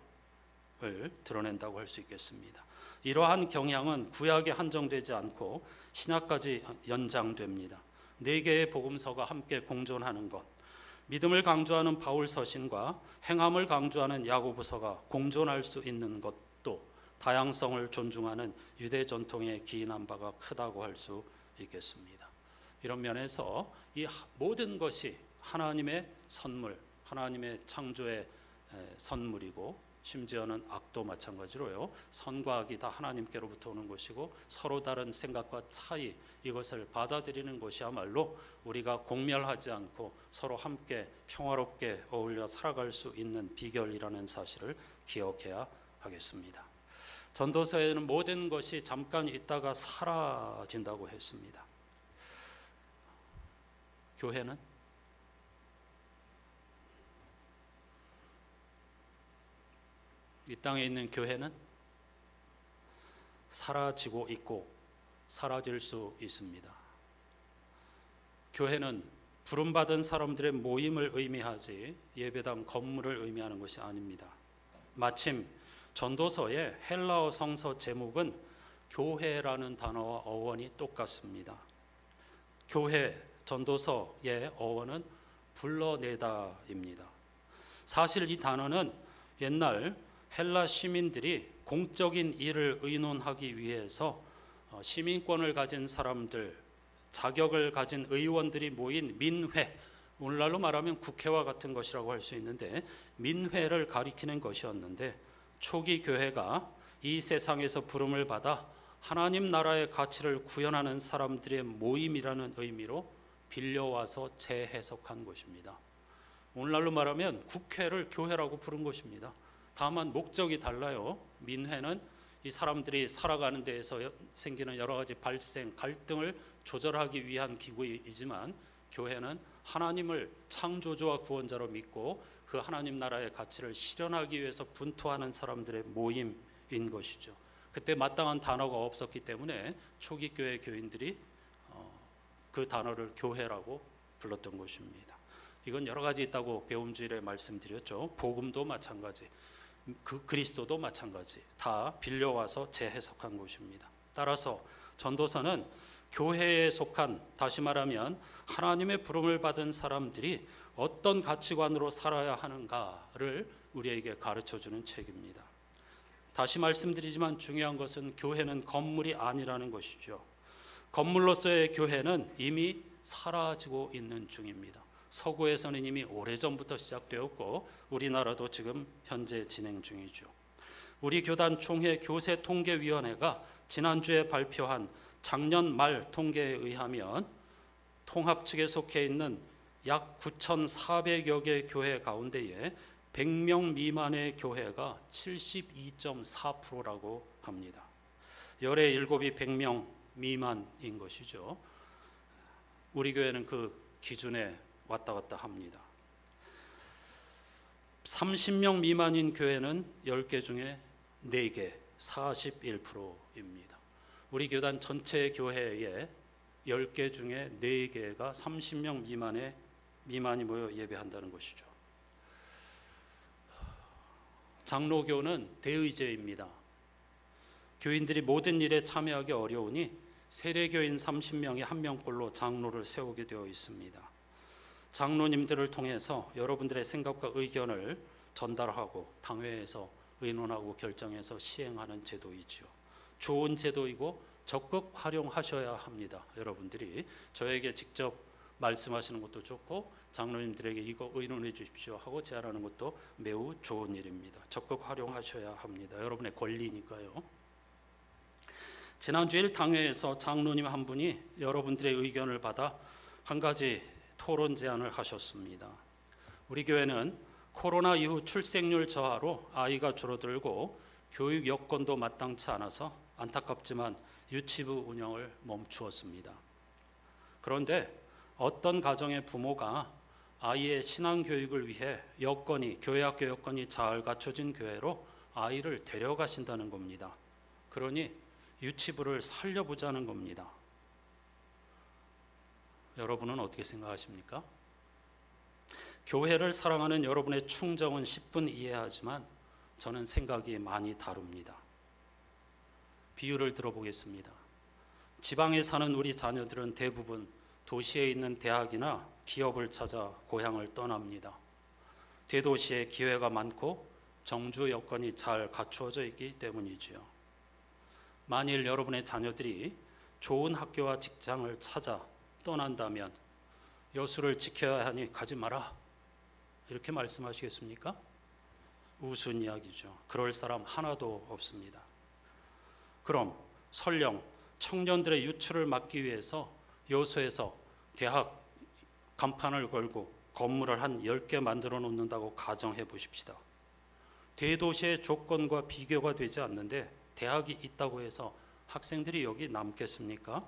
드러낸다고 할 수 있겠습니다. 이러한 경향은 구약에 한정되지 않고 신약까지 연장됩니다. 4개의 복음서가 함께 공존하는 것, 믿음을 강조하는 바울 서신과 행함을 강조하는 야고보서가 공존할 수 있는 것도 다양성을 존중하는 유대 전통에 기인한 바가 크다고 할 수 있겠습니다. 이런 면에서 이 모든 것이 하나님의 선물, 하나님의 창조의 선물이고 심지어는 악도 마찬가지로요. 선과 악이 다 하나님께로부터 오는 것이고 서로 다른 생각과 차이, 이것을 받아들이는 것이야말로 우리가 공멸하지 않고 서로 함께 평화롭게 어울려 살아갈 수 있는 비결이라는 사실을 기억해야 하겠습니다. 전도서에는 모든 것이 잠깐 있다가 사라진다고 했습니다. 교회는 이 땅에 있는 교회는 사라지고 있고 사라질 수 있습니다. 교회는 부름받은 사람들의 모임을 의미하지 예배당 건물을 의미하는 것이 아닙니다. 마침 전도서의 헬라어 성서 제목은 교회라는 단어와 어원이 똑같습니다. 교회, 전도서의 어원은 불러내다입니다. 사실 이 단어는 옛날 헬라 시민들이 공적인 일을 의논하기 위해서 시민권을 가진 사람들, 자격을 가진 의원들이 모인 민회, 오늘날로 말하면 국회와 같은 것이라고 할 수 있는데 민회를 가리키는 것이었는데 초기 교회가 이 세상에서 부름을 받아 하나님 나라의 가치를 구현하는 사람들의 모임이라는 의미로 빌려와서 재해석한 것입니다. 오늘날로 말하면 국회를 교회라고 부른 것입니다. 다만 목적이 달라요. 민회는 이 사람들이 살아가는 데에서 생기는 여러 가지 발생, 갈등을 조절하기 위한 기구이지만 교회는 하나님을 창조주와 구원자로 믿고 그 하나님 나라의 가치를 실현하기 위해서 분투하는 사람들의 모임인 것이죠. 그때 마땅한 단어가 없었기 때문에 초기 교회 교인들이 그 단어를 교회라고 불렀던 것입니다. 이건 여러 가지 있다고 배움 주일에 말씀드렸죠. 복음도 마찬가지. 그 그리스도도 마찬가지 다 빌려와서 재해석한 것입니다. 따라서 전도서는 교회에 속한, 다시 말하면 하나님의 부름을 받은 사람들이 어떤 가치관으로 살아야 하는가를 우리에게 가르쳐주는 책입니다. 다시 말씀드리지만 중요한 것은 교회는 건물이 아니라는 것이죠. 건물로서의 교회는 이미 사라지고 있는 중입니다. 서구에서는 이미 오래전부터 시작되었고 우리나라도 지금 현재 진행 중이죠. 우리 교단 총회 교세통계위원회가 지난주에 발표한 작년 말 통계에 의하면 통합 측에 속해 있는 약 9,400여 개 교회 가운데에 100명 미만의 교회가 72.4%라고 합니다. 열의 7이 100명 미만인 것이죠. 우리 교회는 그 기준에 왔다 갔다 합니다. 30명 미만인 교회는 10개 중에 4개, 41%입니다. 우리 교단 전체 교회에 10개 중에 4개가 30명 미만이 모여 예배한다는 것이죠. 장로교는 대의제입니다. 교인들이 모든 일에 참여하기 어려우니 세례교인 30명이 한 명꼴로 장로를 세우게 되어 있습니다. 장로님들을 통해서 여러분들의 생각과 의견을 전달하고 당회에서 의논하고 결정해서 시행하는 제도이지요. 좋은 제도이고 적극 활용하셔야 합니다. 여러분들이 저에게 직접 말씀하시는 것도 좋고 장로님들에게 이거 의논해 주십시오 하고 제안하는 것도 매우 좋은 일입니다. 적극 활용하셔야 합니다. 여러분의 권리니까요. 지난주일 당회에서 장로님 한 분이 여러분들의 의견을 받아 한 가지 토론 제안을 하셨습니다. 우리 교회는 코로나 이후 출생률 저하로 아이가 줄어들고 교육 여건도 마땅치 않아서 안타깝지만 유치부 운영을 멈추었습니다. 그런데 어떤 가정의 부모가 아이의 신앙 교육을 위해 교회학교 여건이 잘 갖춰진 교회로 아이를 데려가신다는 겁니다. 그러니 유치부를 살려보자는 겁니다. 여러분은 어떻게 생각하십니까? 교회를 사랑하는 여러분의 충정은 10분 이해하지만 저는 생각이 많이 다릅니다. 비유를 들어보겠습니다. 지방에 사는 우리 자녀들은 대부분 도시에 있는 대학이나 기업을 찾아 고향을 떠납니다. 대도시에 기회가 많고 정주 여건이 잘 갖추어져 있기 때문이지요. 만일 여러분의 자녀들이 좋은 학교와 직장을 찾아 떠난다면 여수를 지켜야 하니 가지 마라 이렇게 말씀하시겠습니까? 우스운 이야기죠. 그럴 사람 하나도 없습니다. 그럼 설령 청년들의 유출을 막기 위해서 여수에서 대학 간판을 걸고 건물을 한 10개 만들어 놓는다고 가정해 보십시다. 대도시의 조건과 비교가 되지 않는데 대학이 있다고 해서 학생들이 여기 남겠습니까?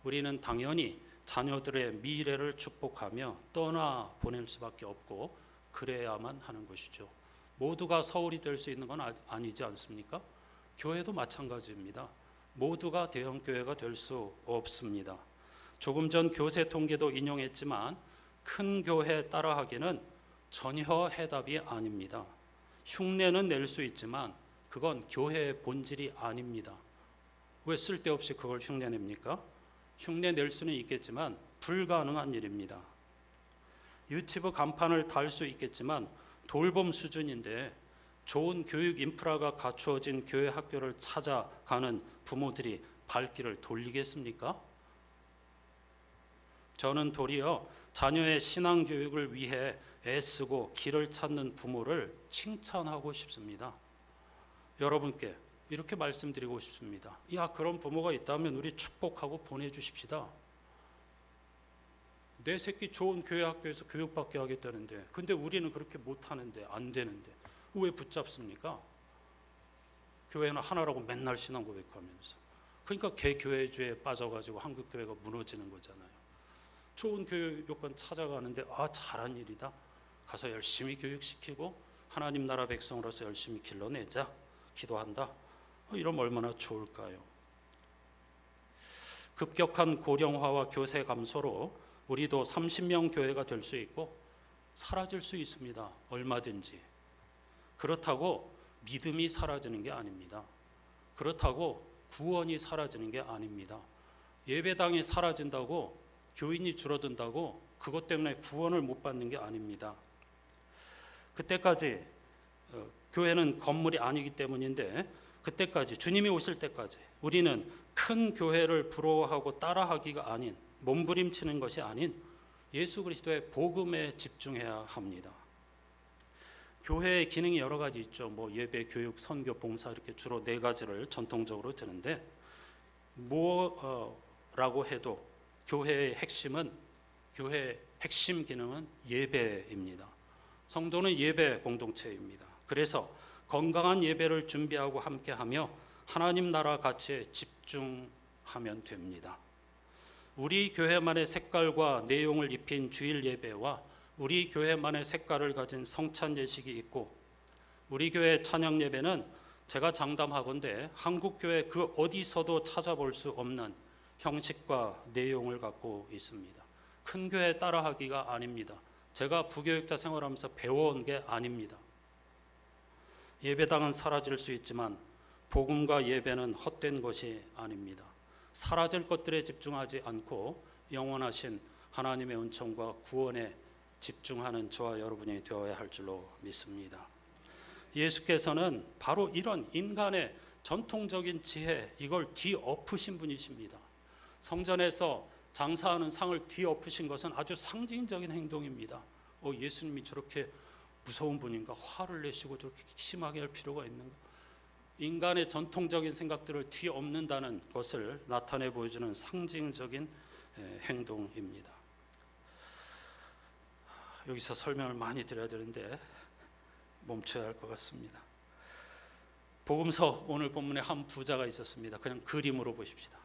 우리는 당연히 자녀들의 미래를 축복하며 떠나 보낼 수밖에 없고 그래야만 하는 것이죠. 모두가 서울이 될 수 있는 건 아니지 않습니까? 교회도 마찬가지입니다. 모두가 대형 교회가 될 수 없습니다. 조금 전 교세 통계도 인용했지만 큰 교회 따라하기는 전혀 해답이 아닙니다. 흉내는 낼 수 있지만 그건 교회의 본질이 아닙니다. 왜 쓸데없이 그걸 흉내냅니까? 흉내 낼 수는 있겠지만 불가능한 일입니다. 유치부 간판을 달 수 있겠지만 돌봄 수준인데 좋은 교육 인프라가 갖추어진 교회 학교를 찾아가는 부모들이 발길을 돌리겠습니까? 저는 도리어 자녀의 신앙 교육을 위해 애쓰고 길을 찾는 부모를 칭찬하고 싶습니다. 여러분께 이렇게 말씀드리고 싶습니다. 야, 그런 부모가 있다면 우리 축복하고 보내주십시다. 내 새끼 좋은 교회 학교에서 교육받게 하겠다는데 근데 우리는 그렇게 못하는데 안 되는데 왜 붙잡습니까? 교회는 하나라고 맨날 신앙 고백하면서. 그러니까 개교회주의에 빠져가지고 한국 교회가 무너지는 거잖아요. 좋은 교육 요건 찾아가는데 잘한 일이다. 가서 열심히 교육시키고 하나님 나라 백성으로서 열심히 길러내자. 기도한다. 이러면 얼마나 좋을까요? 급격한 고령화와 교세 감소로 우리도 30명 교회가 될 수 있고 사라질 수 있습니다. 얼마든지. 그렇다고 믿음이 사라지는 게 아닙니다. 그렇다고 구원이 사라지는 게 아닙니다. 예배당이 사라진다고, 교인이 줄어든다고 그것 때문에 구원을 못 받는 게 아닙니다. 그때까지 교회는 건물이 아니기 때문인데, 그때까지, 주님이 오실 때까지 우리는 큰 교회를 부러워하고 따라하기가 아닌, 몸부림치는 것이 아닌 예수 그리스도의 복음에 집중해야 합니다. 교회의 기능이 여러 가지 있죠. 예배, 교육, 선교, 봉사, 이렇게 주로 4가지를 전통적으로 드는데, 뭐라고 해도 교회의 핵심 기능은 예배입니다. 성도는 예배 공동체입니다. 그래서 건강한 예배를 준비하고 함께하며 하나님 나라 가치에 집중하면 됩니다. 우리 교회만의 색깔과 내용을 입힌 주일 예배와 우리 교회만의 색깔을 가진 성찬 예식이 있고, 우리 교회 찬양 예배는 제가 장담하건대 한국 교회 그 어디서도 찾아볼 수 없는 형식과 내용을 갖고 있습니다. 큰 교회 따라하기가 아닙니다. 제가 부교육자 생활하면서 배워온 게 아닙니다. 예배당은 사라질 수 있지만 복음과 예배는 헛된 것이 아닙니다. 사라질 것들에 집중하지 않고 영원하신 하나님의 은총과 구원에 집중하는 저와 여러분이 되어야 할 줄로 믿습니다. 예수께서는 바로 이런 인간의 전통적인 지혜, 이걸 뒤엎으신 분이십니다. 성전에서 장사하는 상을 뒤엎으신 것은 아주 상징적인 행동입니다. 예수님이 저렇게 무서운 분인가? 화를 내시고 저렇게 심하게 할 필요가 있는가? 인간의 전통적인 생각들을 뒤엎는다는 것을 나타내 보여주는 상징적인 행동입니다. 여기서 설명을 많이 드려야 되는데 멈춰야 할 것 같습니다. 복음서 오늘 본문에 한 부자가 있었습니다. 그냥 그림으로 보십시다.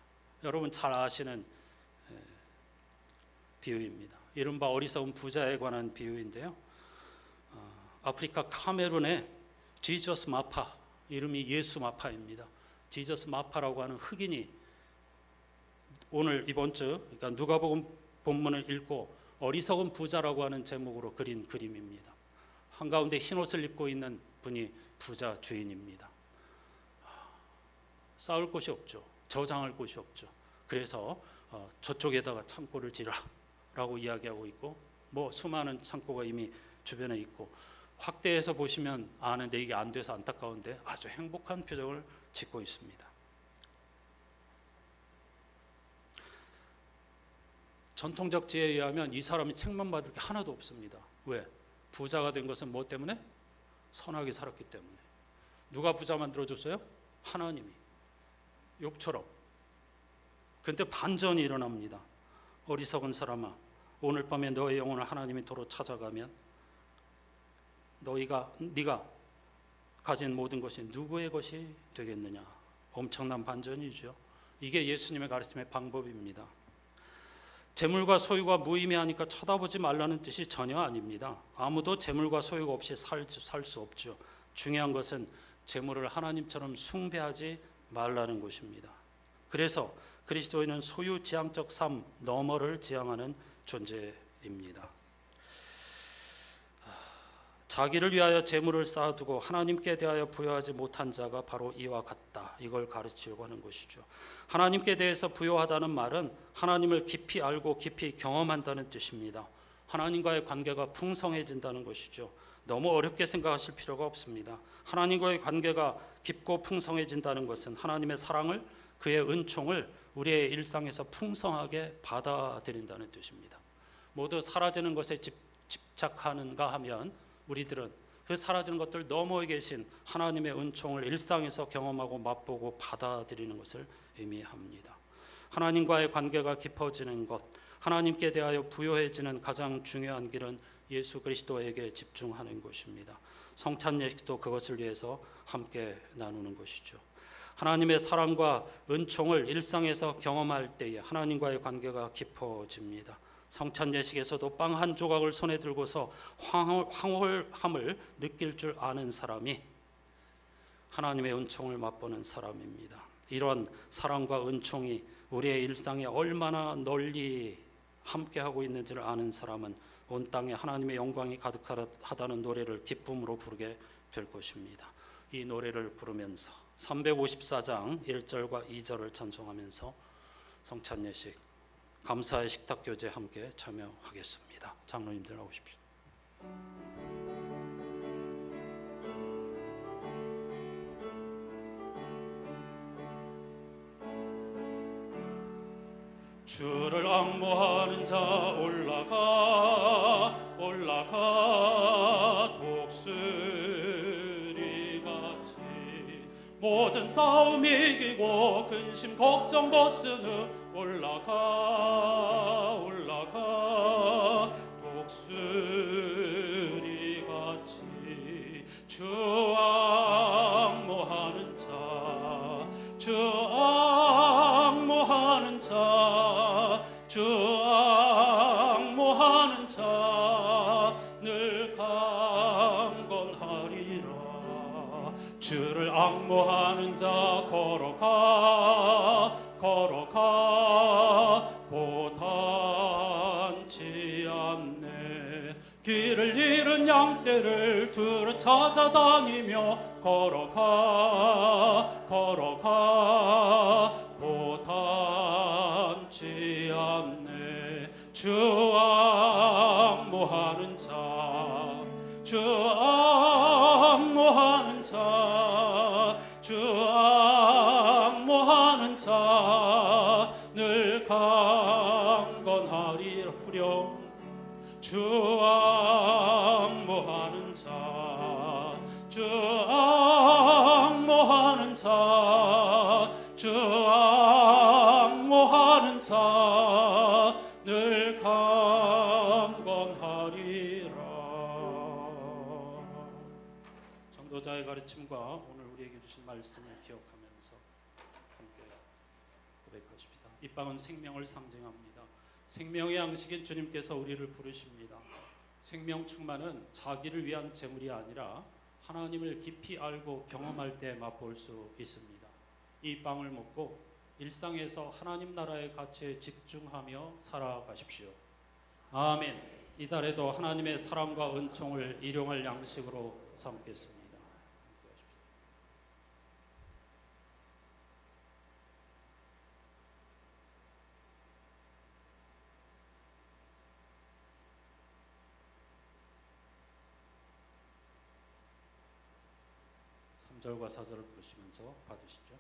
여러분 잘 아시는 비유입니다. 이른바 어리석은 부자에 관한 비유인데요. 아프리카 카메룬의 지저스 마파, 이름이 예수 마파입니다. 지저스 마파라고 하는 흑인이 오늘 이번 주, 그러니까 누가복음 본문을 읽고 어리석은 부자라고 하는 제목으로 그린 그림입니다. 한가운데 흰 옷을 입고 있는 분이 부자 주인입니다. 쌓을 곳이 없죠. 저장할 곳이 없죠. 그래서 저쪽에다가 창고를 지라라고 이야기하고 있고, 수많은 창고가 이미 주변에 있고, 확대해서 보시면 아는데 이게 안 돼서 안타까운데 아주 행복한 표정을 짓고 있습니다. 전통적 지혜에 의하면 이 사람이 책만 받을 게 하나도 없습니다. 왜? 부자가 된 것은 뭐 때문에? 선하게 살았기 때문에. 누가 부자 만들어줬어요? 하나님이. 욥처럼. 근데 반전이 일어납니다. 어리석은 사람아, 오늘 밤에 너의 영혼을 하나님이 도로 찾아가면 네가 가진 모든 것이 누구의 것이 되겠느냐. 엄청난 반전이죠. 이게 예수님의 가르침의 방법입니다. 재물과 소유가 무의미하니까 쳐다보지 말라는 뜻이 전혀 아닙니다. 아무도 재물과 소유가 없이 살 수 없죠. 중요한 것은 재물을 하나님처럼 숭배하지 말라는 것입니다. 그래서 그리스도인은 소유 지향적 삶 너머를 지향하는 존재입니다. 자기를 위하여 재물을 쌓아두고 하나님께 대하여 부여하지 못한 자가 바로 이와 같다. 이걸 가르치려고 하는 것이죠. 하나님께 대해서 부여하다는 말은 하나님을 깊이 알고 깊이 경험한다는 뜻입니다. 하나님과의 관계가 풍성해진다는 것이죠. 너무 어렵게 생각하실 필요가 없습니다. 하나님과의 관계가 깊고 풍성해진다는 것은 하나님의 사랑을, 그의 은총을 우리의 일상에서 풍성하게 받아들인다는 뜻입니다. 모두 사라지는 것에 집착하는가 하면 우리들은 그 사라지는 것들 너머에 계신 하나님의 은총을 일상에서 경험하고 맛보고 받아들이는 것을 의미합니다. 하나님과의 관계가 깊어지는 것, 하나님께 대하여 부여해지는 가장 중요한 길은 예수 그리스도에게 집중하는 것입니다. 성찬 예식도 그것을 위해서 함께 나누는 것이죠. 하나님의 사랑과 은총을 일상에서 경험할 때에 하나님과의 관계가 깊어집니다. 성찬 예식에서도 빵 한 조각을 손에 들고서 황홀함을 느낄 줄 아는 사람이 하나님의 은총을 맛보는 사람입니다. 이런 사랑과 은총이 우리의 일상에 얼마나 널리 함께하고 있는지를 아는 사람은 온 땅에 하나님의 영광이 가득하다는 노래를 기쁨으로 부르게 될 것입니다. 이 노래를 부르면서 354장 1절과 2절을 찬송하면서 성찬 예식 감사의 식탁 교제 함께 참여하겠습니다. 장로님들 나오십시오. 주를 앙모하는 자 올라가 독수리 같이 모든 싸움 이기고 근심 걱정 벗은 후 올라가 독수리 같이 주 앙모하는 자 주 앙모하는 자 주 앙모하는 자 늘 강건하리라. 주를 앙모하는 자 걸어가 고단치 않네. 길을 잃은 양떼를 두루 찾아다니며 걸어가 고단치 않네. 주 앙모하는 자 주 앙모하는 자 주 앙모하는 자 늘 강건하리라. 후렴 주 앙모하는 자 주 앙모하는 자 주 앙모하는 자 늘 강건하리라. 전도자의 가르침과 오늘 우리에게 주신 말씀을 기억하면서 함께 고백하십니다. 이 빵은 생명을 상징합니다. 생명의 양식인 주님께서 우리를 부르십니다. 생명 충만은 자기를 위한 재물이 아니라 하나님을 깊이 알고 경험할 때 맛볼 수 있습니다. 이 빵을 먹고 일상에서 하나님 나라의 가치에 집중하며 살아가십시오. 아멘. 이달에도 하나님의 사랑과 은총을 일용할 양식으로 삼겠습니다. 3절과 4절을 부르시면서 받으시죠.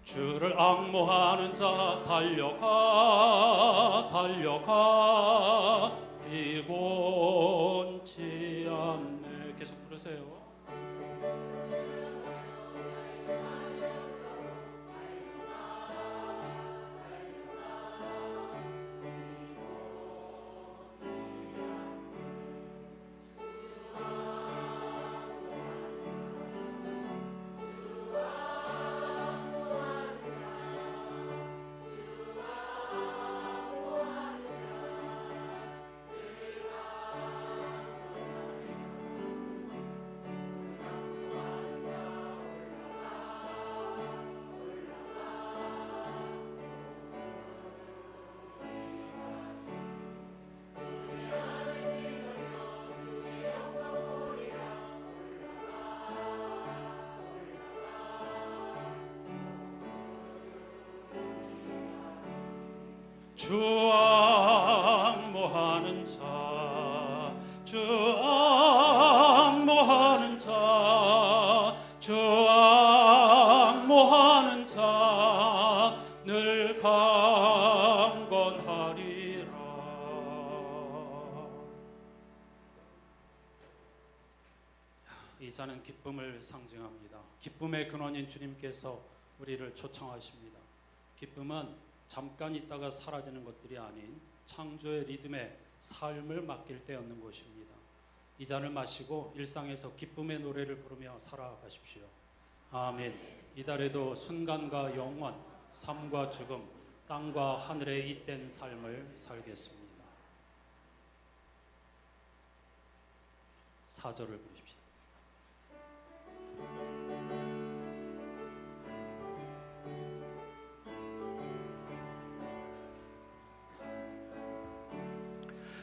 주를 앙모하는 자 달려가 피곤치 않네. 계속 부르세요. 주 앙모하는 자, 주 앙모하는 자, 주 앙모하는 자, 늘 강건하리라. 이 자는 기쁨을 상징합니다. 기쁨의 근원인 주님께서 우리를 초청하십니다. 기쁨은 잠깐 있다가 사라지는 것들이 아닌 창조의 리듬에 삶을 맡길 때 얻는 것입니다. 이 잔을 마시고 일상에서 기쁨의 노래를 부르며 살아가십시오. 아멘. 이달에도 순간과 영원, 삶과 죽음, 땅과 하늘에 잇된 삶을 살겠습니다. 4절을 부르십시다.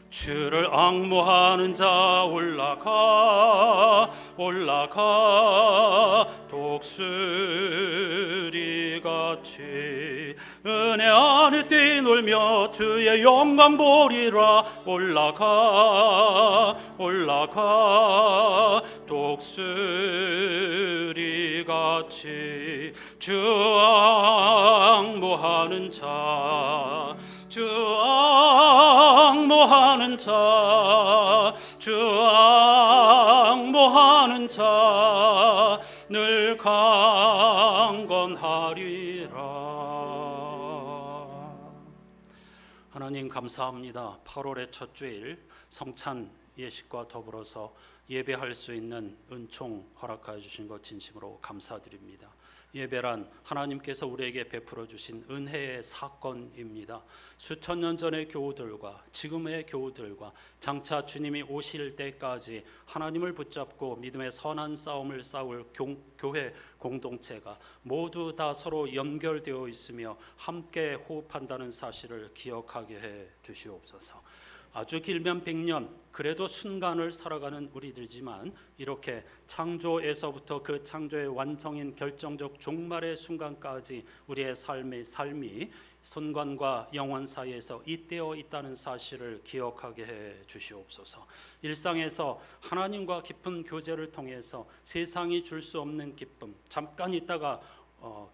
주를 앙모하는 자 올라가 올라가 독수리같이 은혜 안에 뛰놀며 주의 영광 보리라 올라가 올라가 독수리같이 주 앙모하는 자 주 앙모하는 자, 주 앙모하는 자 늘 강건하리라. 하나님 감사합니다. 8월의 첫 주일 성찬 예식과 더불어서 예배할 수 있는 은총 허락하여 주신 것 진심으로 감사드립니다. 예배란 하나님께서 우리에게 베풀어 주신 은혜의 사건입니다. 수천 년 전의 교우들과 지금의 교우들과 장차 주님이 오실 때까지 하나님을 붙잡고 믿음의 선한 싸움을 싸울 교회 공동체가 모두 다 서로 연결되어 있으며 함께 호흡한다는 사실을 기억하게 해 주시옵소서. 아주 길면 100년, 그래도 순간을 살아가는 우리들이지만 이렇게 창조에서부터 그 창조의 완성인 결정적 종말의 순간까지 우리의 삶이 손관과 영원 사이에서 잇대어 있다는 사실을 기억하게 해 주시옵소서. 일상에서 하나님과 깊은 교제를 통해서 세상이 줄 수 없는 기쁨, 잠깐 있다가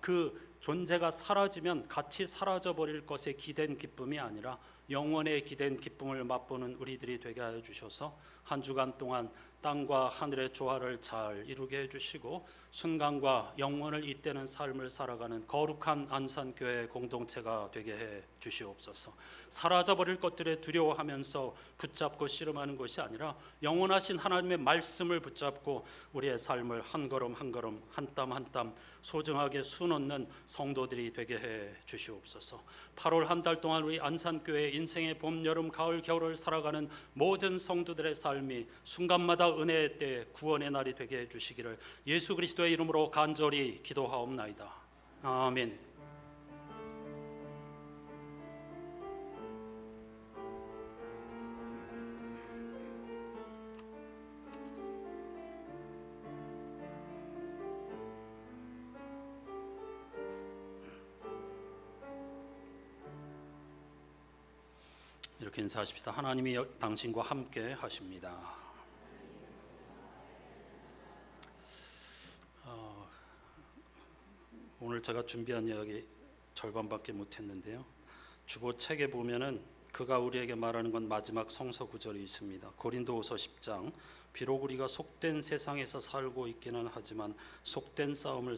그 존재가 사라지면 같이 사라져버릴 것에 기댄 기쁨이 아니라 영원에 기댄 기쁨을 맛보는 우리들이 되게 하여 주셔서 한 주간 동안 땅과 하늘의 조화를 잘 이루게 해주시고 순간과 영원을 잇대는 삶을 살아가는 거룩한 안산교회 공동체가 되게 해 주시옵소서. 사라져버릴 것들에 두려워하면서 붙잡고 씨름하는 것이 아니라 영원하신 하나님의 말씀을 붙잡고 우리의 삶을 한 걸음 한 걸음 한 땀 한 땀 소중하게 수놓는 성도들이 되게 해 주시옵소서. 8월 한 달 동안 우리 안산교회 인생의 봄, 여름, 가을, 겨울을 살아가는 모든 성도들의 삶이 순간마다 은혜의 때 구원의 날이 되게 해 주시기를 예수 그리스도의 이름으로 간절히 기도하옵나이다. 아멘. 이렇게 인사하십시다. 하나님이 당신과 함께 하십니다. 오늘 제가 준비한 이야기 절반밖에 못했는데요. 주보 책에 보면은 그가 우리에게 말하는 건 마지막 성서 구절이 있습니다. 고린도후서 10장 비록 우리가 속된 세상에서 살고 있기는 하지만 속된 싸움을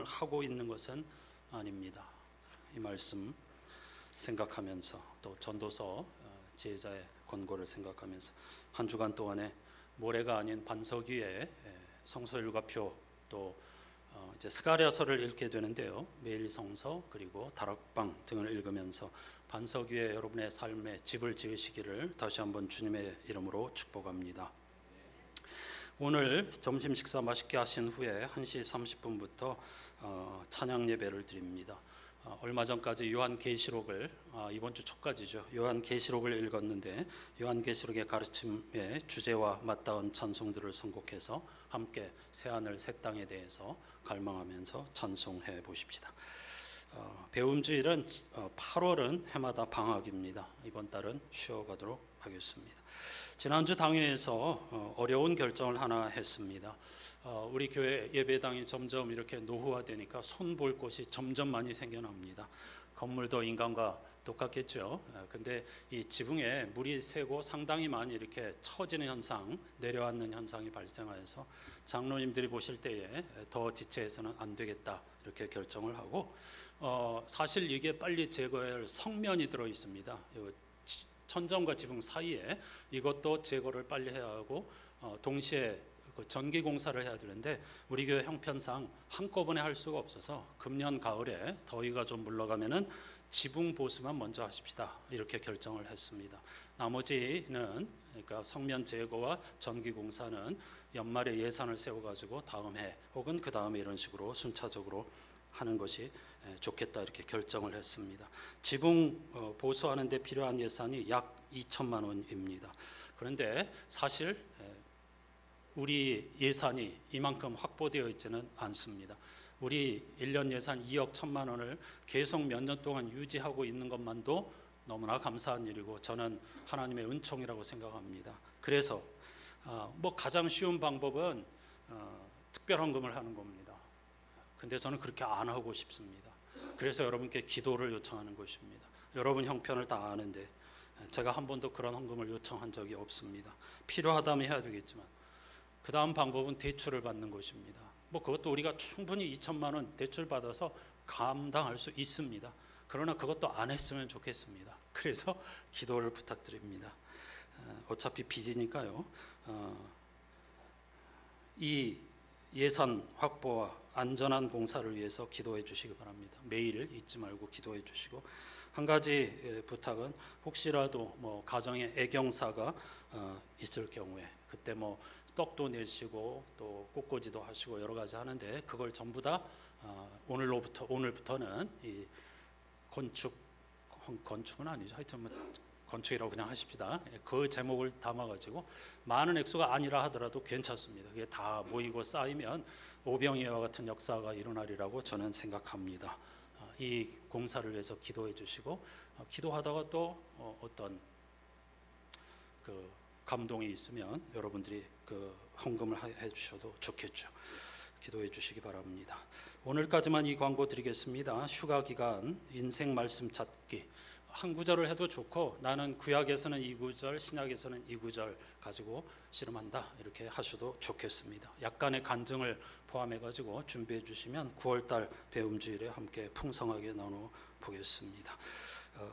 하고 있는 것은 아닙니다. 이 말씀 생각하면서 또 전도서 지혜자의 권고를 생각하면서 한 주간 동안에 모레가 아닌 반석 위에 성서 일과표 또 이제 스가랴서를 읽게 되는데요. 매일 성서 그리고 다락방 등을 읽으면서 반석 위에 여러분의 삶에 집을 지으시기를 다시 한번 주님의 이름으로 축복합니다. 오늘 점심 식사 맛있게 하신 후에 1시 30분부터 찬양 예배를 드립니다. 얼마 전까지 요한계시록을 이번 주 초까지죠. 요한계시록을 읽었는데 요한계시록의 가르침의 주제와 맞닿은 찬송들을 선곡해서 함께 새하늘 새 땅에 대해서 갈망하면서 찬송해 보십시다. 배움주일은 8월은 해마다 방학입니다. 이번 달은 쉬어가도록 하겠습니다. 지난주 당회에서 어려운 결정을 하나 했습니다. 우리 교회 예배당이 점점 이렇게 노후화되니까 손볼 곳이 점점 많이 생겨납니다. 건물도 인간과 똑같겠죠. 근데 이 지붕에 물이 새고 상당히 많이 이렇게 처지는 현상, 내려앉는 현상이 발생하여서 장로님들이 보실 때에 더 지체해서는 안 되겠다 이렇게 결정을 하고 사실 이게 빨리 제거해야 할 성면이 들어 있습니다. 천정과 지붕 사이에 이것도 제거를 빨리 해야 하고 동시에 전기 공사를 해야 되는데 우리 교회 형편상 한꺼번에 할 수가 없어서 금년 가을에 더위가 좀 물러가면은 지붕 보수만 먼저 하십시다 이렇게 결정을 했습니다. 나머지는 그러니까 성면 제거와 전기 공사는 연말에 예산을 세워가지고 다음 해 혹은 그 다음에 이런 식으로 순차적으로 하는 것이 좋겠다 이렇게 결정을 했습니다. 지붕 보수하는 데 필요한 예산이 약 2천만 원입니다. 그런데 사실 우리 예산이 이만큼 확보되어 있지는 않습니다. 우리 1년 예산 2억 1천만 원을 계속 몇 년 동안 유지하고 있는 것만도 너무나 감사한 일이고 저는 하나님의 은총이라고 생각합니다. 그래서 가장 쉬운 방법은 특별헌금을 하는 겁니다. 근데 저는 그렇게 안 하고 싶습니다. 그래서 여러분께 기도를 요청하는 것입니다. 여러분 형편을 다 아는데 제가 한 번도 그런 헌금을 요청한 적이 없습니다. 필요하다면 해야 되겠지만 그 다음 방법은 대출을 받는 것입니다. 그것도 우리가 충분히 2천만 원 대출 받아서 감당할 수 있습니다. 그러나 그것도 안 했으면 좋겠습니다. 그래서 기도를 부탁드립니다. 어차피 빚이니까요. 이 예산 확보와 안전한 공사를 위해서 기도해 주시기 바랍니다. 매일 잊지 말고 기도해 주시고, 한 가지 부탁은 혹시라도 가정에 애경사가 있을 경우에 그때 떡도 내시고 또 꽃꽂이도 하시고 여러 가지 하는데 그걸 전부 다 오늘부터는 이 건축은 아니죠. 하여튼 건축이라고 그냥 하십시다. 그 제목을 담아가지고 많은 액수가 아니라 하더라도 괜찮습니다. 그게 다 모이고 쌓이면 오병이와 같은 역사가 일어나리라고 저는 생각합니다. 이 공사를 위해서 기도해 주시고, 기도하다가 또 어떤 그 감동이 있으면 여러분들이 그 헌금을 해 주셔도 좋겠죠. 기도해 주시기 바랍니다. 오늘까지만 이 광고 드리겠습니다. 휴가 기간 인생 말씀 찾기 한 구절을 해도 좋고, 나는 구약에서는 이 구절, 신약에서는 이 구절 가지고 씨름한다 이렇게 하셔도 좋겠습니다. 약간의 간증을 포함해 가지고 준비해 주시면 9월달 배움 주일에 함께 풍성하게 나눠 보겠습니다.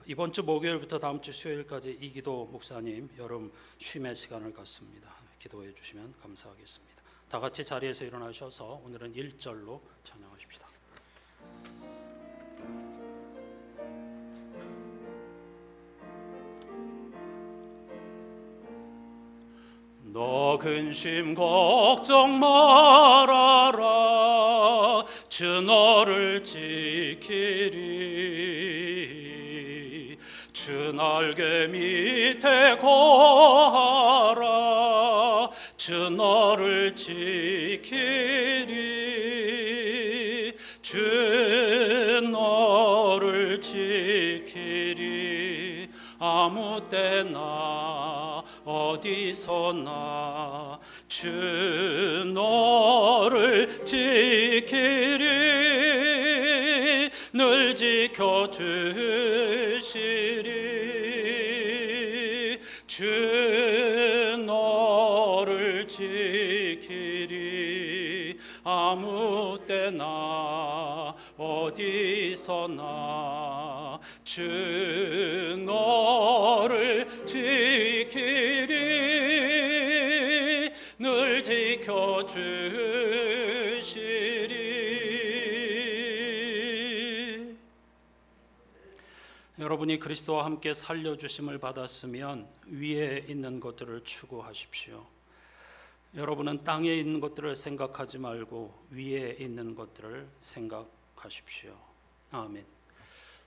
이번 주 목요일부터 다음 주 수요일까지 이기도 목사님 여름 쉼의 시간을 갖습니다. 기도해 주시면 감사하겠습니다. 다 같이 자리에서 일어나셔서 오늘은 1절로 찬양하십시다. 너 근심 걱정 말아라. 주 너를 지키리. 주 날개 밑에 거하라. 주 너를 지키리. 주 너를 지키리. 아무 때나 어디서나 주 너를 지키리. 늘 지켜주시리. 주 너를 지키리. 아무 때나 어디서나 주 너를 지키리. 늘 지켜주시리. 여러분이 그리스도와 함께 살려주심을 받았으면 위에 있는 것들을 추구하십시오. 여러분은 땅에 있는 것들을 생각하지 말고 위에 있는 것들을 생각하십시오. 아멘.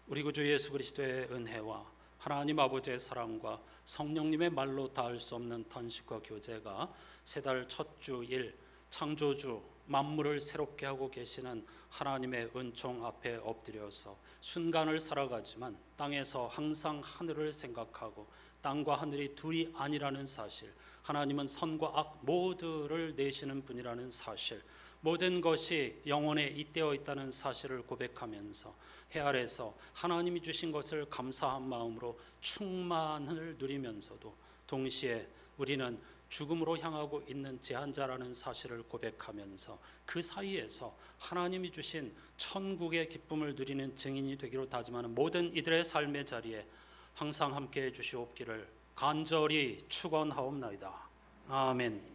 우리 구주 예수 그리스도의 은혜와 하나님 아버지의 사랑과 성령님의 말로 닿을 수 없는 탄식과 교제가 세 달 첫 주일 창조주 만물을 새롭게 하고 계시는 하나님의 은총 앞에 엎드려서 순간을 살아가지만 땅에서 항상 하늘을 생각하고 땅과 하늘이 둘이 아니라는 사실, 하나님은 선과 악 모두를 내시는 분이라는 사실, 모든 것이 영원에 잇대어 있다는 사실을 고백하면서 해 아래서 하나님이 주신 것을 감사한 마음으로 충만을 누리면서도 동시에 우리는 죽음으로 향하고 있는 제한자라는 사실을 고백하면서 그 사이에서 하나님이 주신 천국의 기쁨을 누리는 증인이 되기로 다짐하는 모든 이들의 삶의 자리에 항상 함께해 주시옵기를 간절히 축원하옵나이다. 아멘.